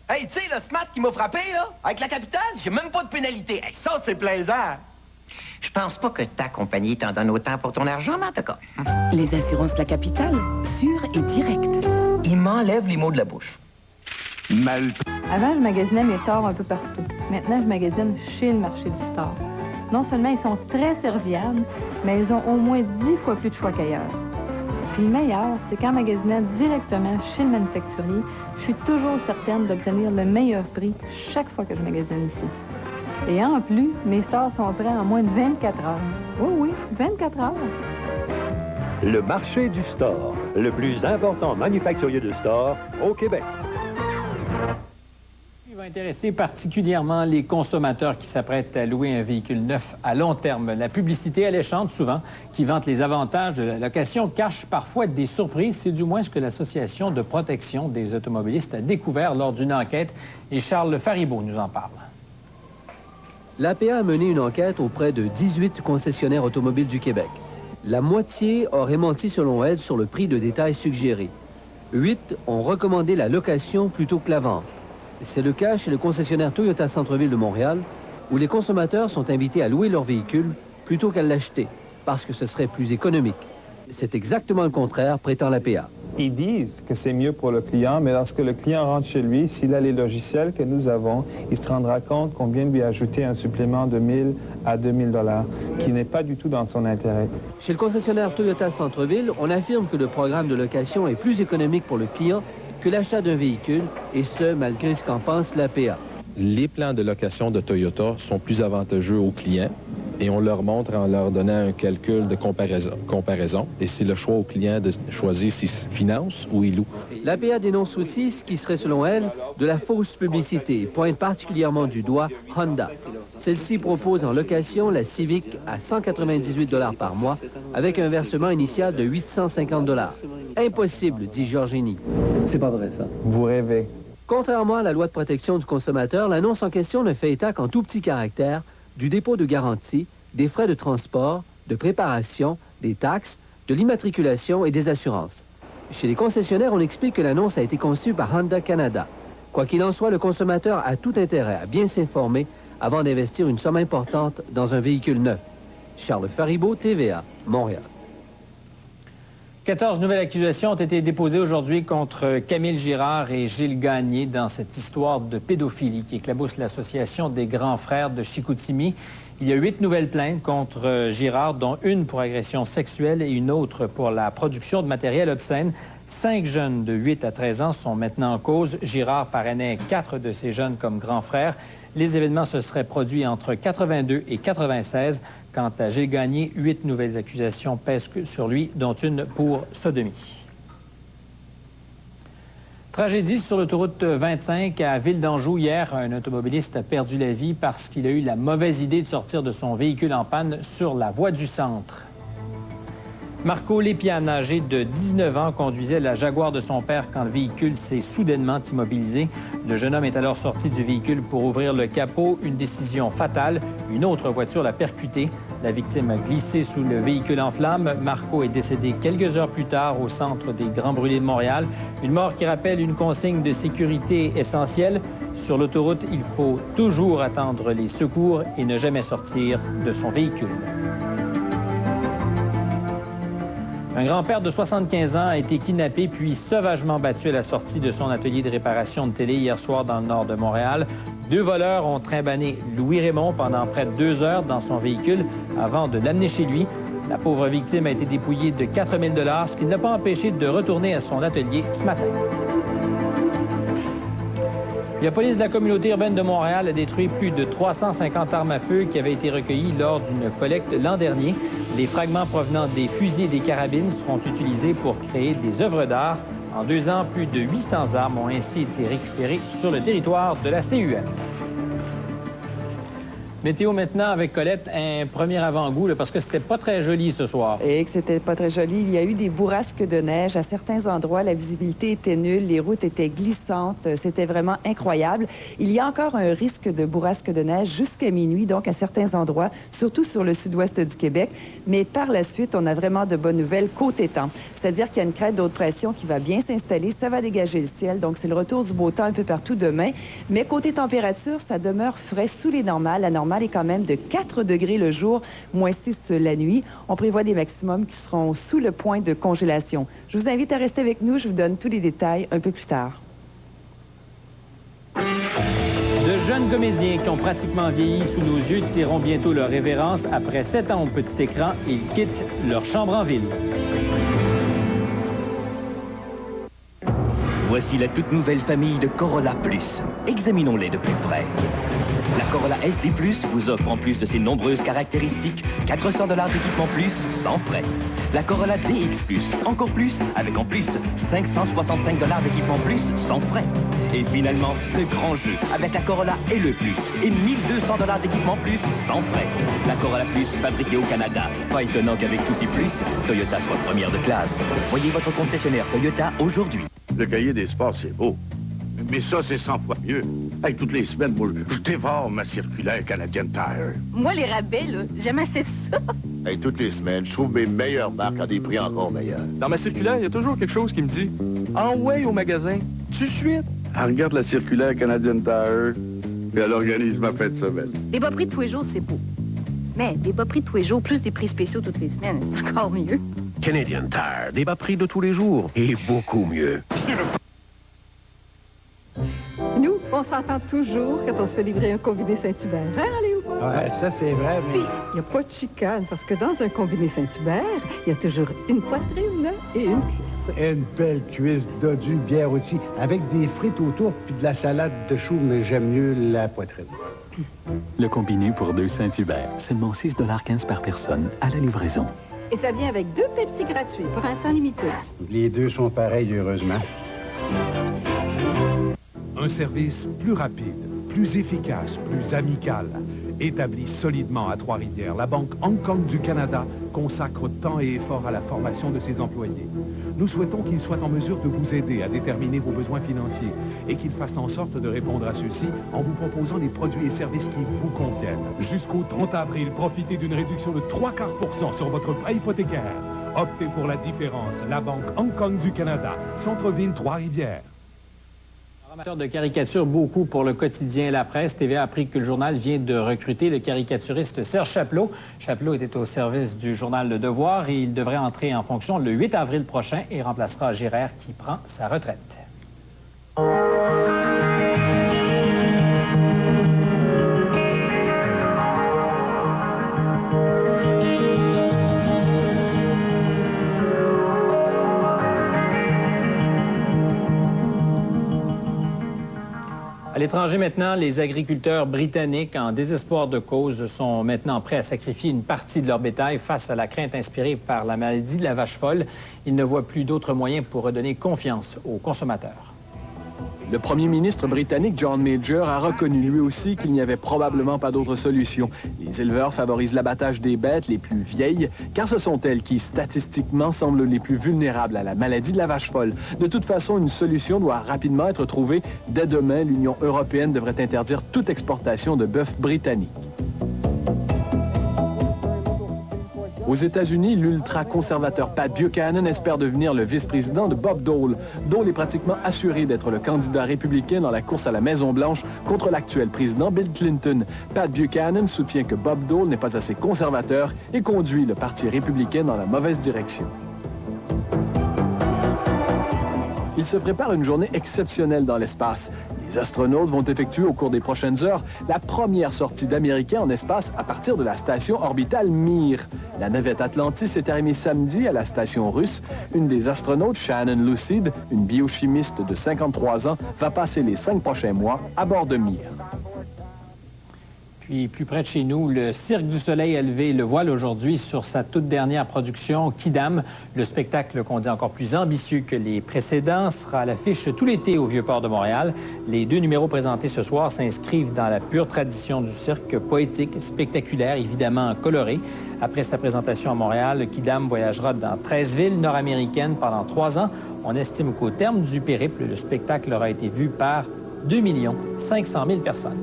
Speaker 16: Hey, tu sais, le SMAT qui m'a frappé, là, avec La Capitale, j'ai même pas de pénalité. Hey, ça, c'est plaisant. Je pense pas que ta compagnie t'en donne autant pour ton argent, mais en tout cas.
Speaker 14: Les assurances La Capitale, sûres et directes.
Speaker 16: Il m'enlève les mots de la bouche.
Speaker 20: Mal. Avant, je magasinais mes stores un peu partout. Maintenant, je magasine chez le marché du store. Non seulement ils sont très serviables, mais ils ont au moins 10 fois plus de choix qu'ailleurs. Puis le meilleur, c'est qu'en magasinant directement chez le manufacturier, je suis toujours certaine d'obtenir le meilleur prix chaque fois que je magasine ici. Et en plus, mes stores sont prêts en moins de 24 heures. Oui, 24 heures.
Speaker 9: Le marché du store, le plus important manufacturier de store au Québec.
Speaker 4: Il va intéresser particulièrement les consommateurs qui s'apprêtent à louer un véhicule neuf à long terme. La publicité alléchante, souvent, qui vante les avantages de la location, cache parfois des surprises. C'est du moins ce que l'Association de protection des automobilistes a découvert lors d'une enquête. Et Charles Faribault nous en parle.
Speaker 21: L'APA a mené une enquête auprès de 18 concessionnaires automobiles du Québec. La moitié aurait menti selon elle sur le prix de détail suggéré. 8 ont recommandé la location plutôt que la vente. C'est le cas chez le concessionnaire Toyota Centre-Ville de Montréal, où les consommateurs sont invités à louer leur véhicule plutôt qu'à l'acheter, parce que ce serait plus économique. C'est exactement le contraire, prétend l'APA.
Speaker 22: Ils disent que c'est mieux pour le client, mais lorsque le client rentre chez lui, s'il a les logiciels que nous avons, il se rendra compte qu'on vient de lui ajouter un supplément de 1 000 à 2 000 $, qui n'est pas du tout dans son intérêt.
Speaker 21: Chez le concessionnaire Toyota Centre-Ville, on affirme que le programme de location est plus économique pour le client que l'achat d'un véhicule, et ce, malgré ce qu'en pense l'APA.
Speaker 24: Les plans de location de Toyota sont plus avantageux aux clients et on leur montre en leur donnant un calcul de comparaison. Et c'est le choix au client de choisir s'il finance ou il loue.
Speaker 21: L'APA dénonce aussi ce qui serait, selon elle, de la fausse publicité et pointe particulièrement du doigt Honda. Celle-ci propose en location la Civic à 198 $ par mois avec un versement initial de 850 $. Impossible, dit Georgini.
Speaker 22: C'est pas vrai, ça. Vous rêvez.
Speaker 21: Contrairement à la loi de protection du consommateur, l'annonce en question ne fait état qu'en tout petit caractère du dépôt de garantie, des frais de transport, de préparation, des taxes, de l'immatriculation et des assurances. Chez les concessionnaires, on explique que l'annonce a été conçue par Honda Canada. Quoi qu'il en soit, le consommateur a tout intérêt à bien s'informer avant d'investir une somme importante dans un véhicule neuf. Charles Faribault, TVA, Montréal.
Speaker 4: 14 nouvelles accusations ont été déposées aujourd'hui contre Camille Girard et Gilles Gagné dans cette histoire de pédophilie qui éclabousse l'association des grands frères de Chicoutimi. Il y a 8 nouvelles plaintes contre Girard, dont une pour agression sexuelle et une autre pour la production de matériel obscène. 5 jeunes de 8 à 13 ans sont maintenant en cause. Girard parrainait 4 de ces jeunes comme grands frères. Les événements se seraient produits entre 82 et 96. Quant à Gilles Gagné, 8 nouvelles accusations pèsent sur lui, dont une pour sodomie. Tragédie sur l'autoroute 25 à Ville d'Anjou. Hier, un automobiliste a perdu la vie parce qu'il a eu la mauvaise idée de sortir de son véhicule en panne sur la voie du centre. Marco Lépiane, âgé de 19 ans, conduisait la Jaguar de son père quand le véhicule s'est soudainement immobilisé. Le jeune homme est alors sorti du véhicule pour ouvrir le capot. Une décision fatale. Une autre voiture l'a percuté. La victime a glissé sous le véhicule en flammes. Marco est décédé quelques heures plus tard au centre des Grands Brûlés de Montréal. Une mort qui rappelle une consigne de sécurité essentielle. Sur l'autoroute, il faut toujours attendre les secours et ne jamais sortir de son véhicule. Un grand-père de 75 ans a été kidnappé puis sauvagement battu à la sortie de son atelier de réparation de télé hier soir dans le nord de Montréal. 2 voleurs ont trimbané Louis Raymond pendant près de 2 heures dans son véhicule avant de l'amener chez lui. La pauvre victime a été dépouillée de 4 000 $, ce qui ne l'a pas empêché de retourner à son atelier ce matin. La police de la communauté urbaine de Montréal a détruit plus de 350 armes à feu qui avaient été recueillies lors d'une collecte l'an dernier. Les fragments provenant des fusils et des carabines seront utilisés pour créer des œuvres d'art. En 2 ans, plus de 800 armes ont ainsi été récupérées sur le territoire de la CUM. Météo maintenant avec Colette, un premier avant-goût, parce que c'était pas très joli ce soir.
Speaker 28: Et que c'était pas très joli. Il y a eu des bourrasques de neige. À certains endroits, la visibilité était nulle, les routes étaient glissantes. C'était vraiment incroyable. Il y a encore un risque de bourrasques de neige jusqu'à minuit, donc à certains endroits, surtout sur le sud-ouest du Québec. Mais par la suite, on a vraiment de bonnes nouvelles côté temps. C'est-à-dire qu'il y a une crête de haute pression qui va bien s'installer. Ça va dégager le ciel. Donc, c'est le retour du beau temps un peu partout demain. Mais côté température, ça demeure frais sous les normales. La normale est quand même de 4 degrés le jour, moins 6 la nuit. On prévoit des maximums qui seront sous le point de congélation. Je vous invite à rester avec nous. Je vous donne tous les détails un peu plus tard.
Speaker 4: De jeunes comédiens qui ont pratiquement vieilli sous nos yeux tireront bientôt leur révérence. Après 7 ans au petit écran, ils quittent leur chambre en ville.
Speaker 2: Voici la toute nouvelle famille de Corolla Plus. Examinons-les de plus près. La Corolla SD Plus vous offre en plus de ses nombreuses caractéristiques 400 $ d'équipement plus sans frais. La Corolla DX Plus, encore plus, avec en plus 565 $ d'équipement plus sans frais. Et finalement, le grand jeu avec la Corolla LE Plus et 1200 $ d'équipement plus sans frais. La Corolla Plus fabriquée au Canada. Pas étonnant qu'avec tout ces plus, Toyota soit première de classe. Voyez votre concessionnaire Toyota aujourd'hui.
Speaker 5: Le cahier des sports, c'est beau. Mais ça, c'est 100 fois mieux. Hey, toutes les semaines, moi, je dévore ma circulaire Canadian Tire.
Speaker 6: Moi, les rabais, là, j'aime assez ça.
Speaker 5: Hey, toutes les semaines, je trouve mes meilleures marques à des prix encore meilleurs.
Speaker 7: Dans ma circulaire, il y a toujours quelque chose qui me dit « En way au magasin, tout de suite. »
Speaker 5: Elle regarde la circulaire Canadian Tire, et elle organise ma fête de semaine.
Speaker 6: Des bas prix de tous les jours, c'est beau. Mais des bas prix de tous les jours, plus des prix spéciaux toutes les semaines, c'est encore mieux.
Speaker 2: Canadian Tire, des bas prix de tous les jours et beaucoup mieux.
Speaker 20: Nous, on s'entend toujours quand on se fait livrer un combiné Saint-Hubert. Hein, Léopold?
Speaker 15: Ouais, ça, c'est vrai, mais...
Speaker 20: Puis, il n'y a pas de chicane, parce que dans un combiné Saint-Hubert, il y a toujours une poitrine et une cuisse.
Speaker 15: Une belle cuisse dodue bien rôtie, avec des frites autour puis de la salade de choux, mais j'aime mieux la poitrine.
Speaker 17: Le combiné pour 2 Saint-Hubert, seulement 6,15 $ par personne, à la livraison.
Speaker 20: Et ça vient avec 2 Pepsi gratuits pour un temps limité.
Speaker 15: Les deux sont pareils, heureusement.
Speaker 23: Un service plus rapide, plus efficace, plus amical. Établi solidement à Trois-Rivières, la Banque Hong Kong du Canada consacre temps et effort à la formation de ses employés. Nous souhaitons qu'ils soient en mesure de vous aider à déterminer vos besoins financiers et qu'ils fassent en sorte de répondre à ceux-ci en vous proposant des produits et services qui vous conviennent. Jusqu'au 30 avril, profitez d'une réduction de 3/4% sur votre prêt hypothécaire. Optez pour la différence. La Banque Hong Kong du Canada, Centre-Ville, Trois-Rivières.
Speaker 4: Amateur de caricature, beaucoup pour le quotidien La Presse. TVA a appris que le journal vient de recruter le caricaturiste Serge Chapelot. Chapelot était au service du journal Le Devoir et il devrait entrer en fonction le 8 avril prochain et remplacera Girard qui prend sa retraite. l'étranger maintenant, les agriculteurs britanniques, en désespoir de cause, sont maintenant prêts à sacrifier une partie de leur bétail face à la crainte inspirée par la maladie de la vache folle. Ils ne voient plus d'autres moyens pour redonner confiance aux consommateurs.
Speaker 21: Le premier ministre britannique John Major a reconnu lui aussi qu'il n'y avait probablement pas d'autre solution. Les éleveurs favorisent l'abattage des bêtes les plus vieilles, car ce sont elles qui, statistiquement, semblent les plus vulnérables à la maladie de la vache folle. De toute façon, une solution doit rapidement être trouvée. Dès demain, l'Union européenne devrait interdire toute exportation de bœuf britannique. Aux États-Unis, l'ultra-conservateur Pat Buchanan espère devenir le vice-président de Bob Dole. Dole est pratiquement assuré d'être le candidat républicain dans la course à la Maison-Blanche contre l'actuel président Bill Clinton. Pat Buchanan soutient que Bob Dole n'est pas assez conservateur et conduit le Parti républicain dans la mauvaise direction. Il se prépare une journée exceptionnelle dans l'espace. Les astronautes vont effectuer au cours des prochaines heures la première sortie d'Américains en espace à partir de la station orbitale Mir. La navette Atlantis est arrivée samedi à la station russe. Une des astronautes, Shannon Lucid, une biochimiste de 53 ans, va passer les 5 prochains mois à bord de Mir.
Speaker 4: Puis, plus près de chez nous, le Cirque du Soleil a levé le voile aujourd'hui sur sa toute dernière production, Quidam. Le spectacle, qu'on dit encore plus ambitieux que les précédents, sera à l'affiche tout l'été au Vieux-Port de Montréal. Les 2 numéros présentés ce soir s'inscrivent dans la pure tradition du cirque, poétique, spectaculaire, évidemment coloré. Après sa présentation à Montréal, Quidam voyagera dans 13 villes nord-américaines pendant 3 ans. On estime qu'au terme du périple, le spectacle aura été vu par 2 500 000 personnes.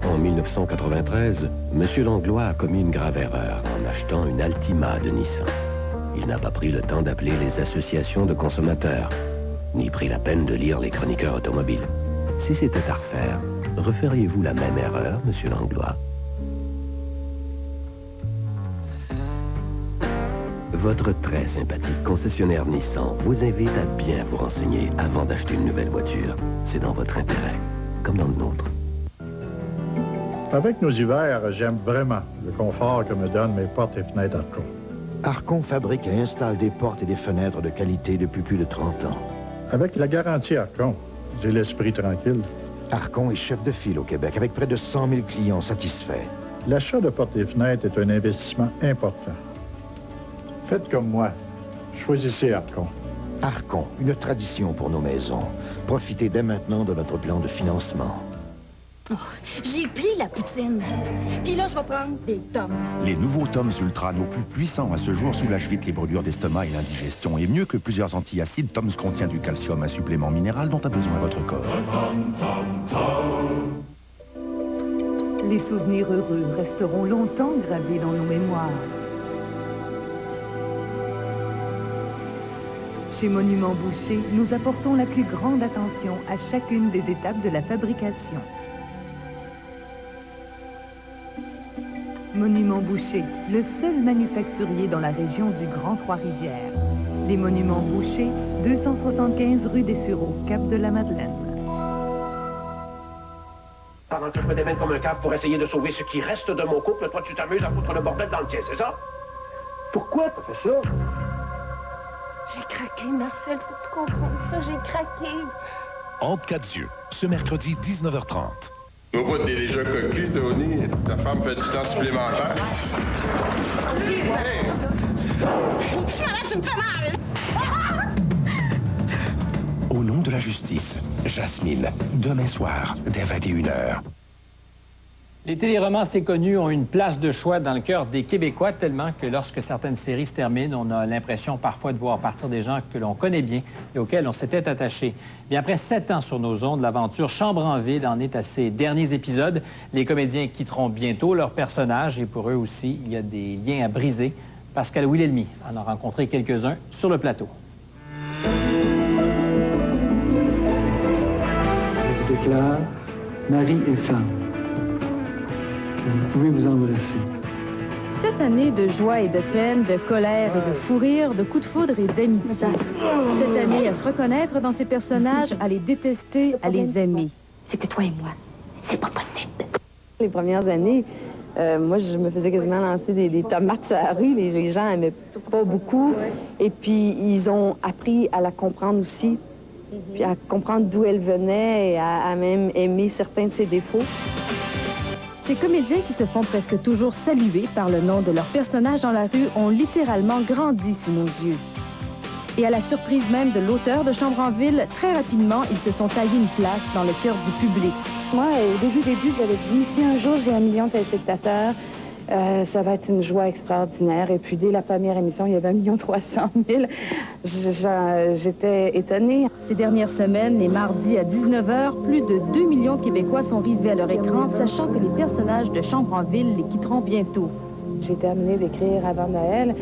Speaker 3: En 1993, M. Langlois a commis une grave erreur en achetant une Altima de Nissan. Il n'a pas pris le temps d'appeler les associations de consommateurs, ni pris la peine de lire les chroniqueurs automobiles. Si c'était à refaire, referiez-vous la même erreur, M. Langlois? Votre très sympathique concessionnaire Nissan vous invite à bien vous renseigner avant d'acheter une nouvelle voiture. C'est dans votre intérêt, comme dans le nôtre.
Speaker 8: Avec nos hivers, j'aime vraiment le confort que me donnent mes portes et fenêtres Arcon.
Speaker 11: Arcon fabrique et installe des portes et des fenêtres de qualité depuis plus de 30 ans.
Speaker 8: Avec la garantie Arcon, j'ai l'esprit tranquille.
Speaker 11: Arcon est chef de file au Québec, avec près de 100 000 clients satisfaits.
Speaker 8: L'achat de portes et fenêtres est un investissement important. Faites comme moi. Choisissez Arcon.
Speaker 11: Arcon, une tradition pour nos maisons. Profitez dès maintenant de notre plan de financement.
Speaker 12: Oh, j'ai pris la poutine. Puis là, je vais prendre des Toms.
Speaker 13: Les nouveaux Toms Ultra, nos plus puissants à ce jour, soulagent vite les brûlures d'estomac et l'indigestion. Et mieux que plusieurs antiacides, Toms contient du calcium, un supplément minéral dont a besoin votre corps.
Speaker 18: Les souvenirs heureux resteront longtemps gravés dans nos mémoires. Chez Monuments Boucher, nous apportons la plus grande attention à chacune des étapes de la fabrication. Monuments Boucher, le seul manufacturier dans la région du Grand Trois-Rivières. Les Monuments Boucher, 275 rue des Sureaux, Cap-de-la-Madeleine.
Speaker 26: Pendant que je me démène comme un cave pour essayer de sauver ce qui reste de mon couple, toi tu t'amuses à foutre le bordel dans le tien, c'est ça? Pourquoi t'as fait ça?
Speaker 12: J'ai craqué, Marcel, faut que tu comprennes ça, j'ai craqué.
Speaker 19: Entre quatre yeux, ce mercredi 19h30.
Speaker 27: Tu vois pas, t'es déjà cocu, Tony. Ta femme fait du temps supplémentaire.
Speaker 12: Tu me fais mal!
Speaker 13: Au nom de la justice, Jasmine, demain soir, dès 21h.
Speaker 4: Les téléromans assez connus ont une place de choix dans le cœur des Québécois, tellement que lorsque certaines séries se terminent, on a l'impression parfois de voir partir des gens que l'on connaît bien et auxquels on s'était attaché. Bien, après 7 ans sur nos ondes, l'aventure Chambre en ville en est à ses derniers épisodes. Les comédiens quitteront bientôt leurs personnages et pour eux aussi, il y a des liens à briser. Pascal Wilhelmy en a rencontré quelques-uns sur le plateau.
Speaker 29: Je vous déclare, mari et femme. Vous pouvez vous embrasser.
Speaker 6: Cette année de joie et de peine, de colère et de fou rire, de coups de foudre et d'amitié. Cette année à se reconnaître dans ses personnages, à les détester, à les aimer.
Speaker 12: C'était toi et moi. C'est pas possible.
Speaker 30: Les premières années,
Speaker 1: Moi, je me faisais quasiment lancer des tomates sur la rue. Les gens n'aimaient pas beaucoup. Et puis, ils ont appris à la comprendre aussi, puis à comprendre d'où elle venait et à même aimer certains de ses défauts.
Speaker 6: Ces comédiens qui se font presque toujours saluer par le nom de leurs personnages dans la rue ont littéralement grandi sous nos yeux. Et à la surprise même de l'auteur de Chambre en ville, très rapidement, ils se sont taillés une place dans le cœur du public.
Speaker 9: Moi, au début, j'avais dit, si un jour j'ai 1 million de téléspectateurs, ça va être une joie extraordinaire. Et puis, dès la première émission, il y avait 1 300 000. J'étais étonnée.
Speaker 6: Ces dernières semaines, les mardis à 19h, plus de 2 millions de Québécois sont rivés à leur écran, sachant que les personnages de Chambre en ville les quitteront bientôt.
Speaker 9: J'ai été amenée d'écrire avant Noël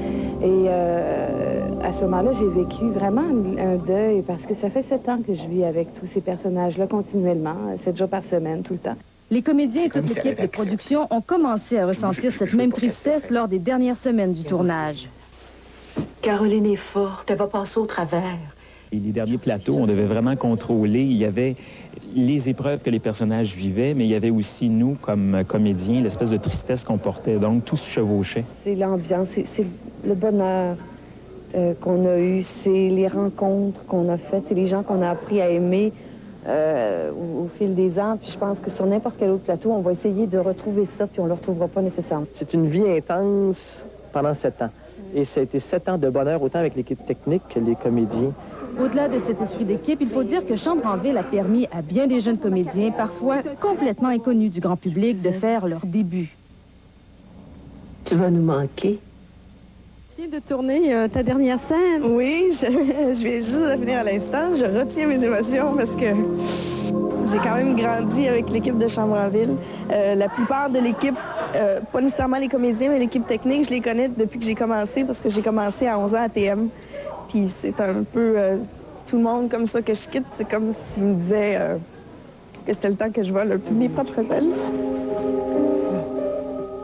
Speaker 9: et à ce moment-là, j'ai vécu vraiment un deuil parce que ça fait 7 ans que je vis avec tous ces personnages-là continuellement, 7 jours par semaine, tout le temps.
Speaker 6: Les comédiens et toute l'équipe de production ont commencé à ressentir cette même tristesse lors des dernières semaines du tournage.
Speaker 10: Caroline est forte, elle va passer au travers.
Speaker 14: Et les derniers plateaux, on devait vraiment contrôler. Il y avait les épreuves que les personnages vivaient, mais il y avait aussi nous, comme comédiens, l'espèce de tristesse qu'on portait. Donc, tout se chevauchait.
Speaker 9: C'est l'ambiance, c'est le bonheur qu'on a eu, c'est les rencontres qu'on a faites, c'est les gens qu'on a appris à aimer au fil des ans. Puis je pense que sur n'importe quel autre plateau, on va essayer de retrouver ça, puis on ne le retrouvera pas nécessairement.
Speaker 16: C'est une vie intense pendant 7 ans. Et ça a été 7 ans de bonheur, autant avec l'équipe technique que les comédiens.
Speaker 6: Au-delà de cet esprit d'équipe, il faut dire que Chambre en ville a permis à bien des jeunes comédiens, parfois complètement inconnus du grand public, de faire leur début.
Speaker 10: Tu vas nous manquer.
Speaker 6: Tu viens de tourner ta dernière scène?
Speaker 22: Oui, je viens juste de finir à l'instant. Je retiens mes émotions parce que j'ai quand même grandi avec l'équipe de Chambre en ville. La plupart de l'équipe, pas nécessairement les comédiens, mais l'équipe technique, je les connais depuis que j'ai commencé parce que j'ai commencé à 11 ans à TM. Puis c'est un peu tout le monde comme ça que je quitte. C'est comme s'ils me disaient que c'était le temps que je vole mes propres ailes.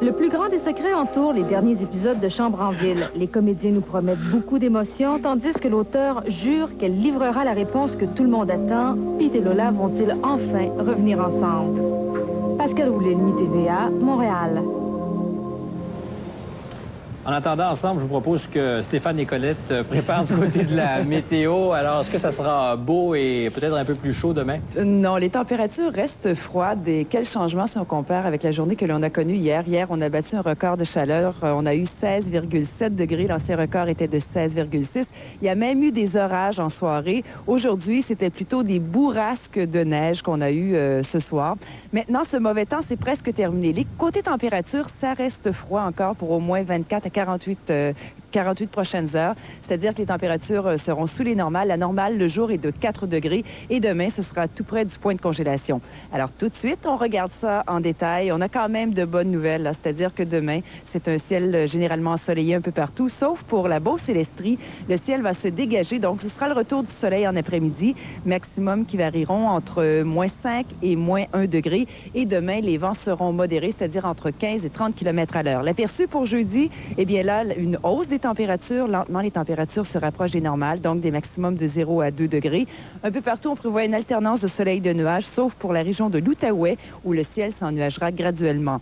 Speaker 6: Le plus grand des secrets entoure les derniers épisodes de Chambre en ville. Les comédiens nous promettent beaucoup d'émotions, tandis que l'auteur jure qu'elle livrera la réponse que tout le monde attend. Pete et Lola vont-ils enfin revenir ensemble? Pascal Oulelmi, TVA, Montréal.
Speaker 4: En attendant ensemble, je vous propose que Stéphane et Colette préparent du côté de la météo. Alors, est-ce que ça sera beau et peut-être un peu plus chaud demain?
Speaker 24: Non, les températures restent froides. Et quel changement si on compare avec la journée que l'on a connue hier? Hier, on a battu un record de chaleur. On a eu 16,7 degrés. L'ancien record était de 16,6. Il y a même eu des orages en soirée. Aujourd'hui, c'était plutôt des bourrasques de neige qu'on a eu ce soir. Maintenant, ce mauvais temps, c'est presque terminé. Les côtés température, ça reste froid encore pour au moins 24 à 48 prochaines heures. C'est-à-dire que les températures seront sous les normales. La normale, le jour, est de 4 degrés. Et demain, ce sera tout près du point de congélation. Alors, tout de suite, on regarde ça en détail. On a quand même de bonnes nouvelles. C'est-à-dire que demain, c'est un ciel généralement ensoleillé un peu partout, sauf pour la Beauce-et-l'Estrie. Le ciel va se dégager. Donc, ce sera le retour du soleil en après-midi. Maximum qui varieront entre moins 5 et moins 1 degré. Et demain, les vents seront modérés, c'est-à-dire entre 15 et 30 km à l'heure. L'aperçu pour jeudi, eh bien là, une hausse des températures. Lentement, les températures se rapprochent des normales, donc des maximums de 0 à 2 degrés. Un peu partout, on prévoit une alternance de soleil et de nuages, sauf pour la région de l'Outaouais, où le ciel s'ennuagera graduellement.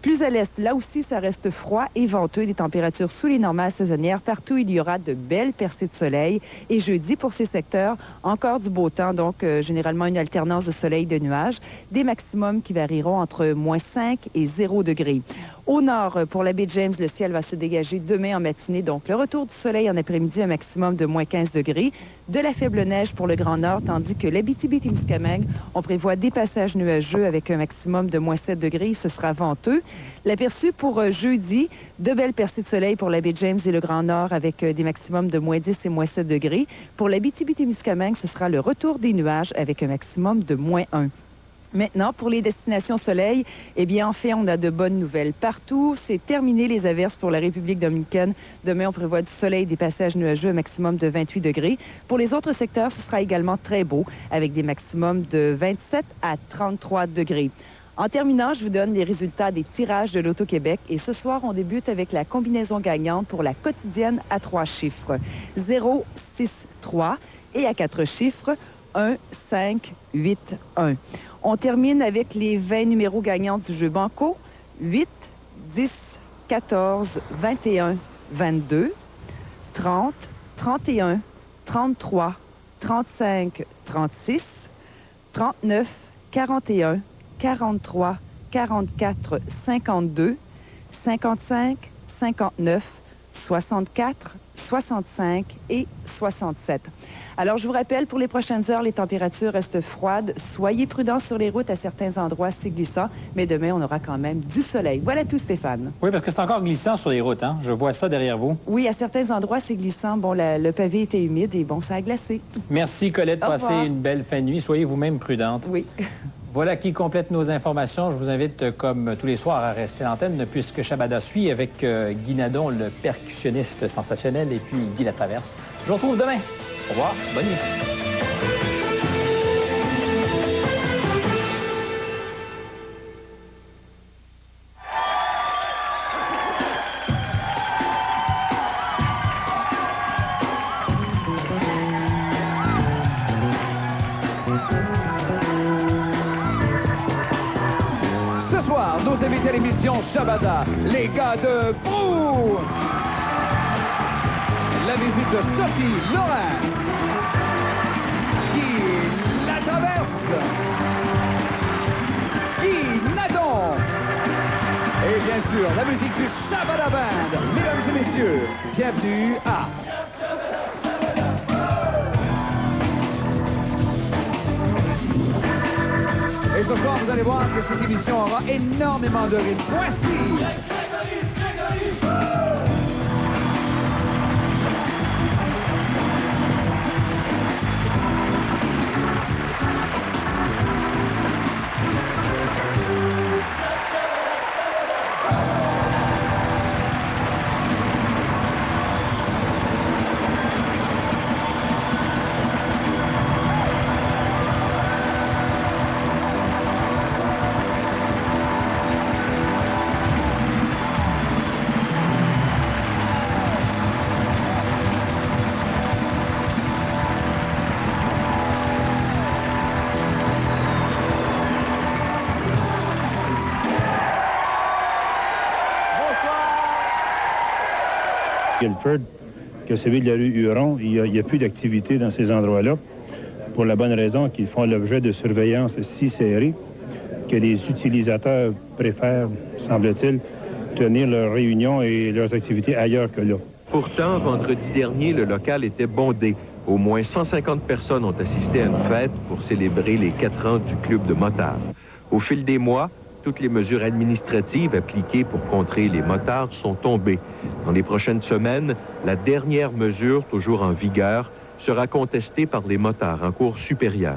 Speaker 24: Plus à l'est, là aussi, ça reste froid et venteux, des températures sous les normales saisonnières. Partout, il y aura de belles percées de soleil. Et jeudi, pour ces secteurs, encore du beau temps, donc généralement une alternance de soleil et de nuages. Des maximums qui varieront entre moins 5 et 0 degrés. Au nord, pour la baie James, le ciel va se dégager demain en matinée. Donc, le retour du soleil en après-midi, un maximum de moins 15 degrés. De la faible neige pour le Grand Nord, tandis que l'Abitibi-Témiscamingue, on prévoit des passages nuageux avec un maximum de moins 7 degrés. Ce sera venteux. L'aperçu pour jeudi, de belles percées de soleil pour la baie James et le Grand Nord avec des maximums de moins 10 et moins 7 degrés. Pour l'Abitibi-Témiscamingue, ce sera le retour des nuages avec un maximum de moins 1. Maintenant, pour les destinations soleil, eh bien, en fait, on a de bonnes nouvelles. Partout, c'est terminé les averses pour la République dominicaine. Demain, on prévoit du soleil, des passages nuageux, un maximum de 28 degrés. Pour les autres secteurs, ce sera également très beau, avec des maximums de 27 à 33 degrés. En terminant, je vous donne les résultats des tirages de l'Auto-Québec. Et ce soir, on débute avec la combinaison gagnante pour la quotidienne à 3 chiffres. 0, 6, 3. Et à 4 chiffres, 1, 5, 8, 1. On termine avec les 20 numéros gagnants du jeu Banco. 8, 10, 14, 21, 22, 30, 31, 33, 35, 36, 39, 41, 43, 44, 52, 55, 59, 64, 65 et 67. Alors, je vous rappelle, pour les prochaines heures, les températures restent froides. Soyez prudents sur les routes. À certains endroits, c'est glissant. Mais demain, on aura quand même du soleil. Voilà tout, Stéphane.
Speaker 4: Oui, parce que c'est encore glissant sur les routes, hein? Je vois ça derrière vous.
Speaker 24: Oui, à certains endroits, c'est glissant. Bon, le pavé était humide et bon, ça a glacé.
Speaker 4: Merci, Colette. Passez une belle fin de nuit. Soyez vous-même prudente.
Speaker 24: Oui.
Speaker 4: Voilà qui complète nos informations. Je vous invite, comme tous les soirs, à rester à l'antenne, puisque Shabada suit avec Guy Nadon, le percussionniste sensationnel, et puis Guy Latraverse. Je vous retrouve demain. Au revoir. Bonne nuit.
Speaker 2: Ce soir, nos invités à l'émission Shabada, les gars de Brou. La visite de Sophie Lorrain, Guy Latraverse, Guy Nadon, et bien sûr la musique du Shabada Band. Mesdames et messieurs, bienvenue à... Et ce soir, vous allez voir que cette émission aura énormément de rythme. Voici...
Speaker 5: Guilford, que celui de la rue Huron, il n'y a plus d'activité dans ces endroits-là, pour la bonne raison qu'ils font l'objet de surveillance si serrée que les utilisateurs préfèrent, semble-t-il, tenir leurs réunions et leurs activités ailleurs que là.
Speaker 7: Pourtant, vendredi dernier, le local était bondé. Au moins 150 personnes ont assisté à une fête pour célébrer les 4 ans du club de motards. Au fil des mois, toutes les mesures administratives appliquées pour contrer les motards sont tombées. Dans les prochaines semaines, la dernière mesure, toujours en vigueur, sera contestée par les motards en cour supérieure.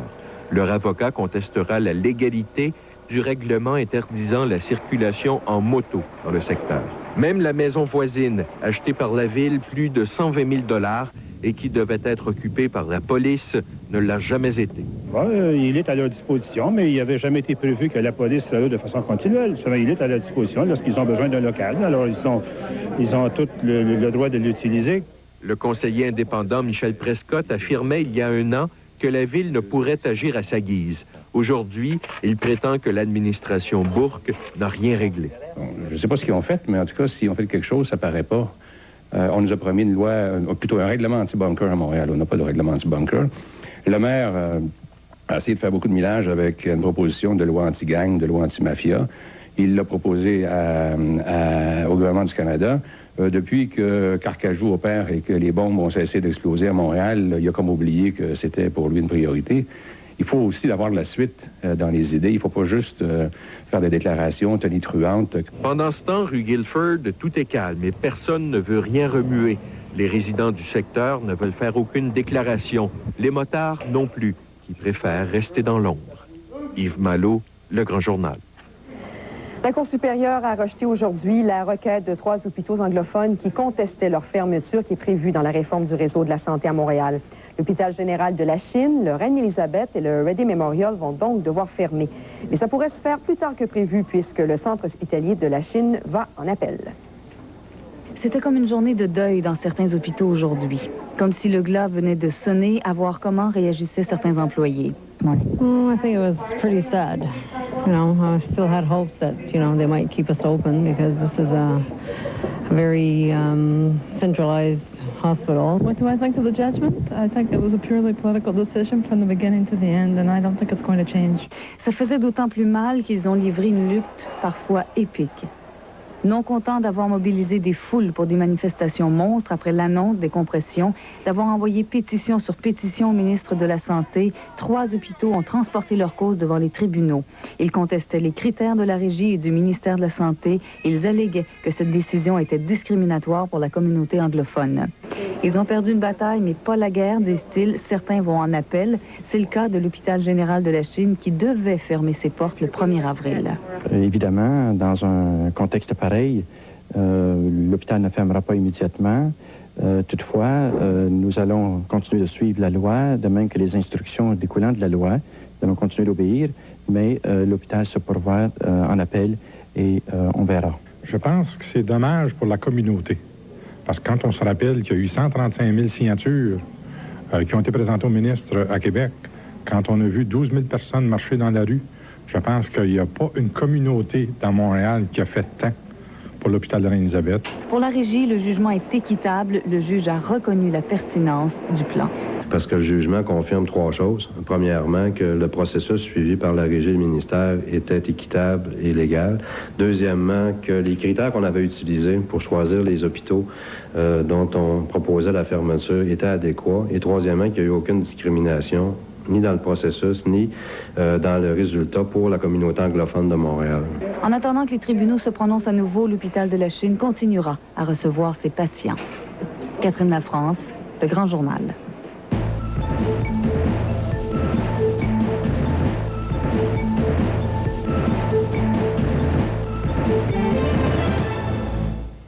Speaker 7: Leur avocat contestera la légalité du règlement interdisant la circulation en moto dans le secteur. Même la maison voisine, achetée par la ville plus de 120 000 $ et qui devait être occupée par la police, ne l'a jamais été.
Speaker 5: Il est à leur disposition, mais il n'avait jamais été prévu que la police soit là de façon continuelle. Il est à leur disposition lorsqu'ils ont besoin d'un local. Alors, ils ont tout le droit de l'utiliser.
Speaker 7: Le conseiller indépendant Michel Prescott affirmait il y a 1 an que la ville ne pourrait agir à sa guise. Aujourd'hui, il prétend que l'administration Bourque n'a rien réglé.
Speaker 15: Je ne sais pas ce qu'ils ont fait, mais en tout cas, s'ils ont fait quelque chose, ça ne paraît pas. On nous a promis une loi, plutôt un règlement anti-bunker à Montréal. On n'a pas de règlement anti-bunker. Le maire a essayé de faire beaucoup de millage avec une proposition de loi anti-gang, de loi anti-mafia. Il l'a proposé au gouvernement du Canada. Depuis que Carcajou opère et que les bombes ont cessé d'exploser à Montréal, il a comme oublié que c'était pour lui une priorité. Il faut aussi avoir de la suite dans les idées. Il ne faut pas juste faire des déclarations tonitruantes.
Speaker 7: Pendant ce temps, rue Guilford, tout est calme et personne ne veut rien remuer. Les résidents du secteur ne veulent faire aucune déclaration. Les motards non plus, qui préfèrent rester dans l'ombre. Yves Malo, Le Grand Journal.
Speaker 17: La Cour supérieure a rejeté aujourd'hui la requête de 3 hôpitaux anglophones qui contestaient leur fermeture qui est prévue dans la réforme du réseau de la santé à Montréal. L'hôpital général de la Chine, le Reine-Élisabeth et le Ready Memorial vont donc devoir fermer. Mais ça pourrait se faire plus tard que prévu puisque le centre hospitalier de la Chine va en appel.
Speaker 6: C'était comme une journée de deuil dans certains hôpitaux aujourd'hui. Comme si le glas venait de sonner à voir comment réagissaient certains employés.
Speaker 3: morning?
Speaker 8: I think it was pretty sad. You know, I still had hopes that, you know, they might keep us open because this is a very centralized hospital.
Speaker 11: What do I think of the judgment? I think it was a purely political decision from the beginning to the end, and I don't think it's going to change.
Speaker 3: Ça faisait d'autant plus mal qu'ils ont livré une lutte parfois épique. Non contents d'avoir mobilisé des foules pour des manifestations monstres après l'annonce des compressions, d'avoir envoyé pétition sur pétition au ministre de la Santé, 3 hôpitaux ont transporté leur cause devant les tribunaux. Ils contestaient les critères de la Régie et du ministère de la Santé. Ils alléguaient que cette décision était discriminatoire pour la communauté anglophone. Ils ont perdu une bataille, mais pas la guerre, disent-ils. Certains vont en appel. C'est le cas de l'hôpital général de la Chine qui devait fermer ses portes le 1er avril.
Speaker 18: Évidemment, dans un contexte pareil, l'hôpital ne fermera pas immédiatement. Toutefois, nous allons continuer de suivre la loi, de même que les instructions découlant de la loi. Nous allons continuer d'obéir, mais l'hôpital se pourvoit en appel et on verra.
Speaker 20: Je pense que c'est dommage pour la communauté. Parce que quand on se rappelle qu'il y a eu 135 000 signatures qui ont été présentées au ministre à Québec, quand on a vu 12 000 personnes marcher dans la rue, je pense qu'il n'y a pas une communauté dans Montréal qui a fait tant pour l'hôpital de Reine-Élisabeth.
Speaker 3: Pour la Régie, le jugement est équitable. Le juge a reconnu la pertinence du plan.
Speaker 21: Parce que le jugement confirme 3 choses. Premièrement, que le processus suivi par la Régie et le ministère était équitable et légal. Deuxièmement, que les critères qu'on avait utilisés pour choisir les hôpitaux dont on proposait la fermeture étaient adéquats. Et troisièmement, qu'il n'y a eu aucune discrimination, ni dans le processus, ni dans le résultat pour la communauté anglophone de Montréal.
Speaker 3: En attendant que les tribunaux se prononcent à nouveau, l'hôpital de la Chine continuera à recevoir ses patients. Catherine Lafrance, Le Grand Journal.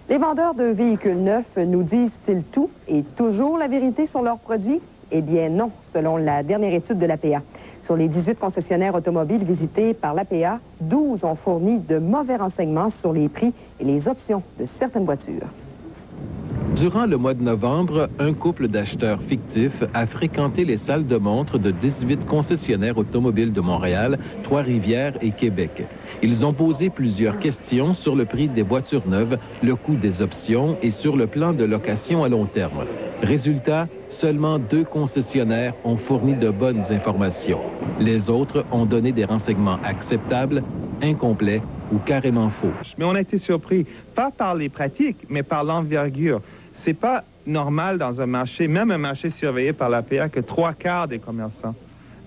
Speaker 17: Les vendeurs de véhicules neufs nous disent-ils tout et toujours la vérité sur leurs produits? Eh bien non, selon la dernière étude de l'APA. Sur les 18 concessionnaires automobiles visités par l'APA, 12 ont fourni de mauvais renseignements sur les prix et les options de certaines voitures.
Speaker 7: Durant le mois de novembre, un couple d'acheteurs fictifs a fréquenté les salles de montre de 18 concessionnaires automobiles de Montréal, Trois-Rivières et Québec. Ils ont posé plusieurs questions sur le prix des voitures neuves, le coût des options et sur le plan de location à long terme. Résultat, seulement 2 concessionnaires ont fourni de bonnes informations. Les autres ont donné des renseignements acceptables, incomplets ou carrément faux.
Speaker 23: Mais on a été surpris, pas par les pratiques, mais par l'envergure. C'est pas normal dans un marché, même un marché surveillé par l'APA, que 3/4 des commerçants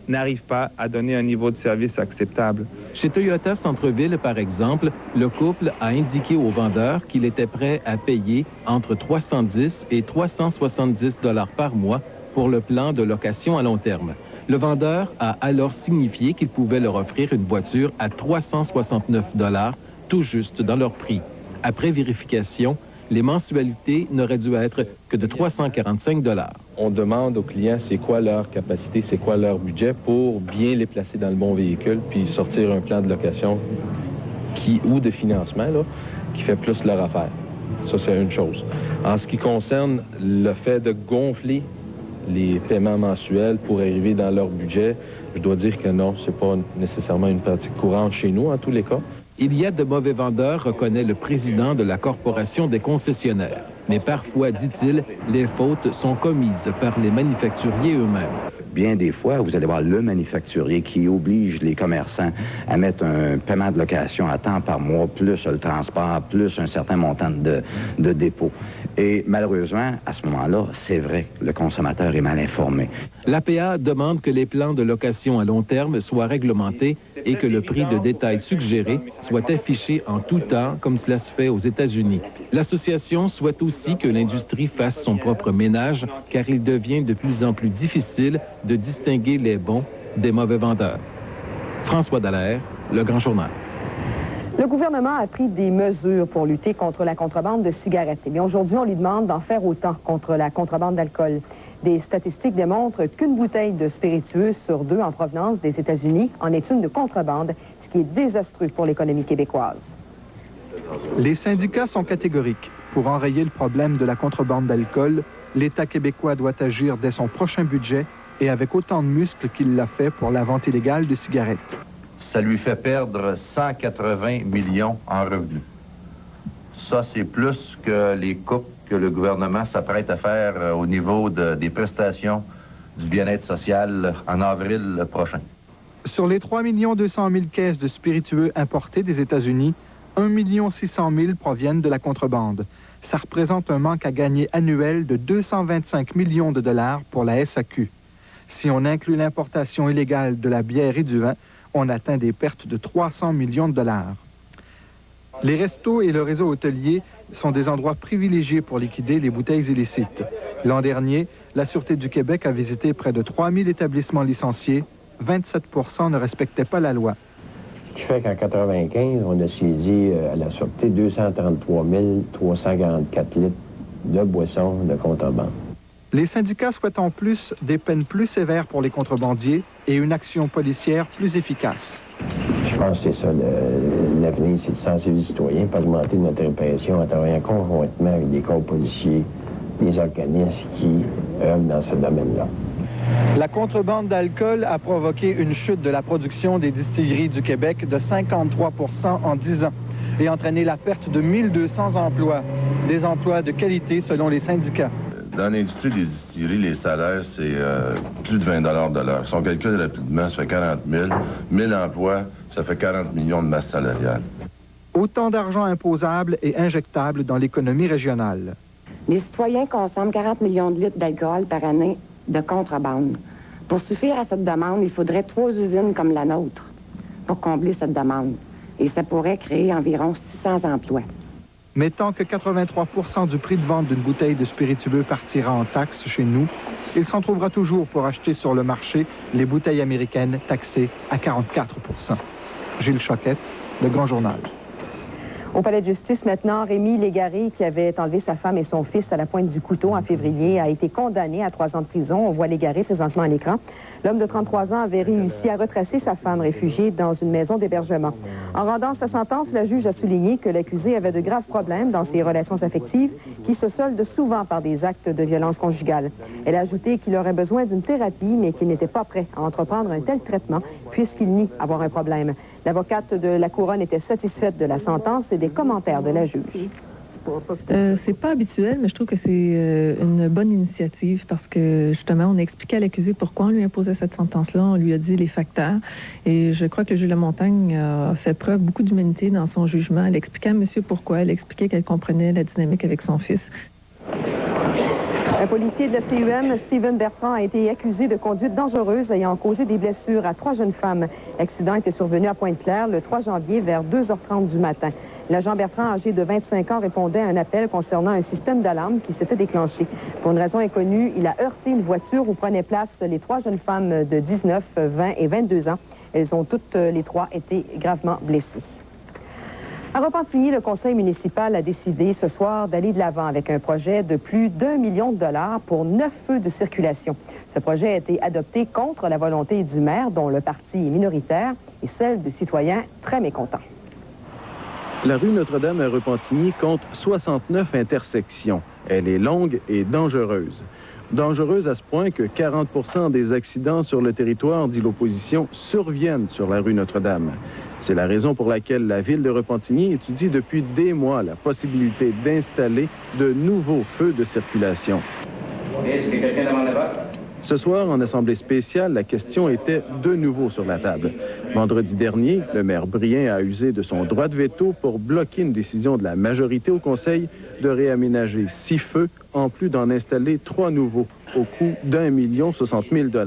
Speaker 23: n'arrivent pas à donner un niveau de service acceptable.
Speaker 7: Chez Toyota Centre-Ville, par exemple, le couple a indiqué au vendeur qu'il était prêt à payer entre 310 et 370 $ par mois pour le plan de location à long terme. Le vendeur a alors signifié qu'il pouvait leur offrir une voiture à 369 $, tout juste dans leur prix. Après vérification, les mensualités n'auraient dû être que de 345 $.
Speaker 25: On demande aux clients c'est quoi leur capacité, c'est quoi leur budget pour bien les placer dans le bon véhicule, puis sortir un plan de location ou de financement là, qui fait plus leur affaire. Ça, c'est une chose. En ce qui concerne le fait de gonfler les paiements mensuels pour arriver dans leur budget, je dois dire que non, c'est pas nécessairement une pratique courante chez nous, en tous les cas.
Speaker 7: Il y a de mauvais vendeurs, reconnaît le président de la Corporation des concessionnaires. Mais parfois, dit-il, les fautes sont commises par les manufacturiers eux-mêmes.
Speaker 28: Bien des fois, vous allez voir le manufacturier qui oblige les commerçants à mettre un paiement de location à temps par mois, plus le transport, plus un certain montant de dépôt. Et malheureusement, à ce moment-là, c'est vrai, le consommateur est mal informé.
Speaker 7: L'APA demande que les plans de location à long terme soient réglementés et que le prix de détail suggéré soit affiché en tout temps, comme cela se fait aux États-Unis. L'association souhaite aussi que l'industrie fasse son propre ménage, car il devient de plus en plus difficile de distinguer les bons des mauvais vendeurs. François Dallaire, Le Grand Journal.
Speaker 17: Le gouvernement a pris des mesures pour lutter contre la contrebande de cigarettes. Et bien aujourd'hui, on lui demande d'en faire autant contre la contrebande d'alcool. Des statistiques démontrent qu'une bouteille de spiritueux sur 2 en provenance des États-Unis en est une de contrebande, ce qui est désastreux pour l'économie québécoise.
Speaker 30: Les syndicats sont catégoriques. Pour enrayer le problème de la contrebande d'alcool, l'État québécois doit agir dès son prochain budget et avec autant de muscles qu'il l'a fait pour la vente illégale de cigarettes.
Speaker 1: Ça lui fait perdre 180 millions en revenus. Ça, c'est plus que les coupes que le gouvernement s'apprête à faire au niveau des prestations du bien-être social en avril prochain.
Speaker 30: Sur les 3 200 000 caisses de spiritueux importés des États-Unis, 1 600 000 proviennent de la contrebande. Ça représente un manque à gagner annuel de 225 millions de dollars pour la SAQ. Si on inclut l'importation illégale de la bière et du vin, on atteint des pertes de 300 millions de dollars. Les restos et le réseau hôtelier sont des endroits privilégiés pour liquider les bouteilles illicites. L'an dernier, la Sûreté du Québec a visité près de 3 000 établissements licenciés. 27 % ne respectaient pas la loi.
Speaker 9: Ce qui fait qu'en 1995, on a saisi à la Sûreté 233 344 litres de boissons de contrebande.
Speaker 30: Les syndicats souhaitent en plus des peines plus sévères pour les contrebandiers et une action policière plus efficace.
Speaker 9: Je pense que c'est ça, l'avenir, c'est de sensibiliser les citoyens, pas augmenter notre répression en travaillant conjointement avec des corps policiers, des organismes qui œuvrent dans ce domaine-là.
Speaker 30: La contrebande d'alcool a provoqué une chute de la production des distilleries du Québec de 53 % en 10 ans et entraîné la perte de 1200 emplois, des emplois de qualité selon les syndicats.
Speaker 12: Dans l'industrie des distilleries, les salaires, c'est plus de 20 $ de l'heure. Si on calcule rapidement, ça fait 40 000. 1000 emplois, ça fait 40 millions de masse salariale.
Speaker 30: Autant d'argent imposable et injectable dans l'économie régionale.
Speaker 13: Les citoyens consomment 40 millions de litres d'alcool par année de contrebande. Pour suffire à cette demande, il faudrait 3 usines comme la nôtre pour combler cette demande. Et ça pourrait créer environ 600 emplois.
Speaker 30: Mais tant que 83 % du prix de vente d'une bouteille de spiritueux partira en taxes chez nous, il s'en trouvera toujours pour acheter sur le marché les bouteilles américaines taxées à 44 %. Gilles Choquette, Le Grand Journal.
Speaker 17: Au palais de justice, maintenant, Rémi Légaré, qui avait enlevé sa femme et son fils à la pointe du couteau en février, a été condamné à 3 ans de prison. On voit Légaré présentement à l'écran. L'homme de 33 ans avait réussi à retracer sa femme réfugiée dans une maison d'hébergement. En rendant sa sentence, la juge a souligné que l'accusé avait de graves problèmes dans ses relations affectives qui se soldent souvent par des actes de violence conjugale. Elle a ajouté qu'il aurait besoin d'une thérapie, mais qu'il n'était pas prêt à entreprendre un tel traitement puisqu'il nie avoir un problème. L'avocate de la Couronne était satisfaite de la sentence et des commentaires de la juge.
Speaker 11: C'est pas habituel, mais je trouve que c'est une bonne initiative parce que, justement, on a expliqué à l'accusé pourquoi on lui imposait cette sentence-là. On lui a dit les facteurs. Et je crois que le juge Lamontagne a fait preuve beaucoup d'humanité dans son jugement. Elle expliquait à monsieur pourquoi. Elle expliquait qu'elle comprenait la dynamique avec son fils.
Speaker 17: Un policier de la CUM, Steven Bertrand, a été accusé de conduite dangereuse ayant causé des blessures à 3 jeunes femmes. L'accident était survenu à Pointe-Claire le 3 janvier vers 2h30 du matin. L'agent Bertrand, âgé de 25 ans, répondait à un appel concernant un système d'alarme qui s'était déclenché. Pour une raison inconnue, il a heurté une voiture où prenaient place les 3 jeunes femmes de 19, 20 et 22 ans. Elles ont toutes les 3 été gravement blessées. À Repentigny, le conseil municipal a décidé ce soir d'aller de l'avant avec un projet de plus d'1 million de dollars pour 9 feux de circulation. Ce projet a été adopté contre la volonté du maire, dont le parti est minoritaire, et celle de citoyens très mécontents.
Speaker 14: La rue Notre-Dame à Repentigny compte 69 intersections. Elle est longue et dangereuse. Dangereuse à ce point que 40 % des accidents sur le territoire, dit l'opposition, surviennent sur la rue Notre-Dame. C'est la raison pour laquelle la ville de Repentigny étudie depuis des mois la possibilité d'installer de nouveaux feux de circulation.
Speaker 16: Est-ce que quelqu'un demande la vote?
Speaker 14: Ce soir, en assemblée spéciale, la question était de nouveau sur la table. Vendredi dernier, le maire Brien a usé de son droit de veto pour bloquer une décision de la majorité au conseil de réaménager 6 feux, en plus d'en installer 3 nouveaux, au coût d'1 060 000 $.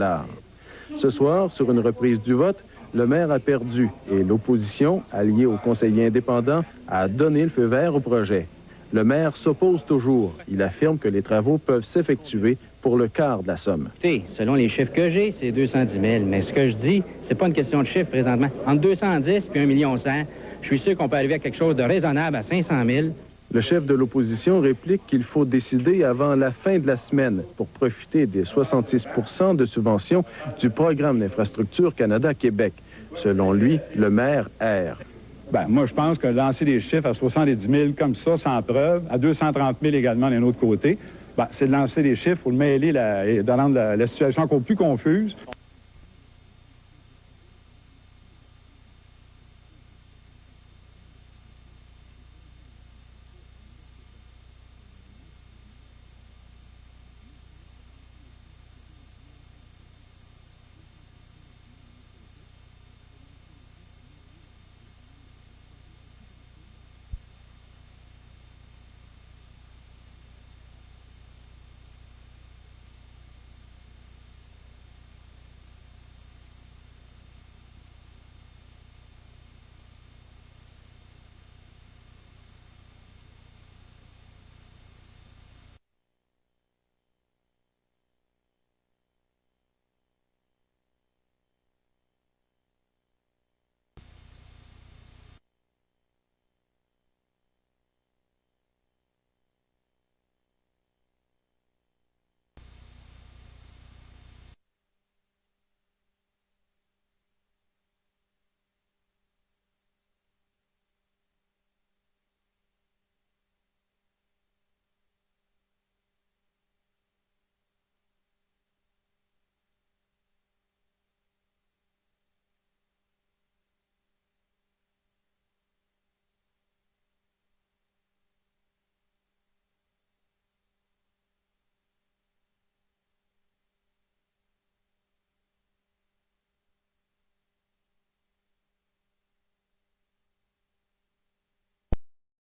Speaker 14: Ce soir, sur une reprise du vote, le maire a perdu et l'opposition, alliée aux conseillers indépendants, a donné le feu vert au projet. Le maire s'oppose toujours. Il affirme que les travaux peuvent s'effectuer pour le quart de la somme.
Speaker 19: Écoutez, selon les chiffres que j'ai, c'est 210 000. Mais ce que je dis, c'est pas une question de chiffre présentement. Entre 210 puis 1 100 000, je suis sûr qu'on peut arriver à quelque chose de raisonnable à 500 000.
Speaker 14: Le chef de l'opposition réplique qu'il faut décider avant la fin de la semaine pour profiter des 66 % de subventions du programme d'infrastructure Canada-Québec. Selon lui, le maire erre.
Speaker 26: Moi, je pense que lancer des chiffres à 70 000 comme ça, sans preuve, à 230 000 également d'un autre côté,
Speaker 2: c'est de lancer les chiffres ou de mêler et de rendre la situation encore plus confuse.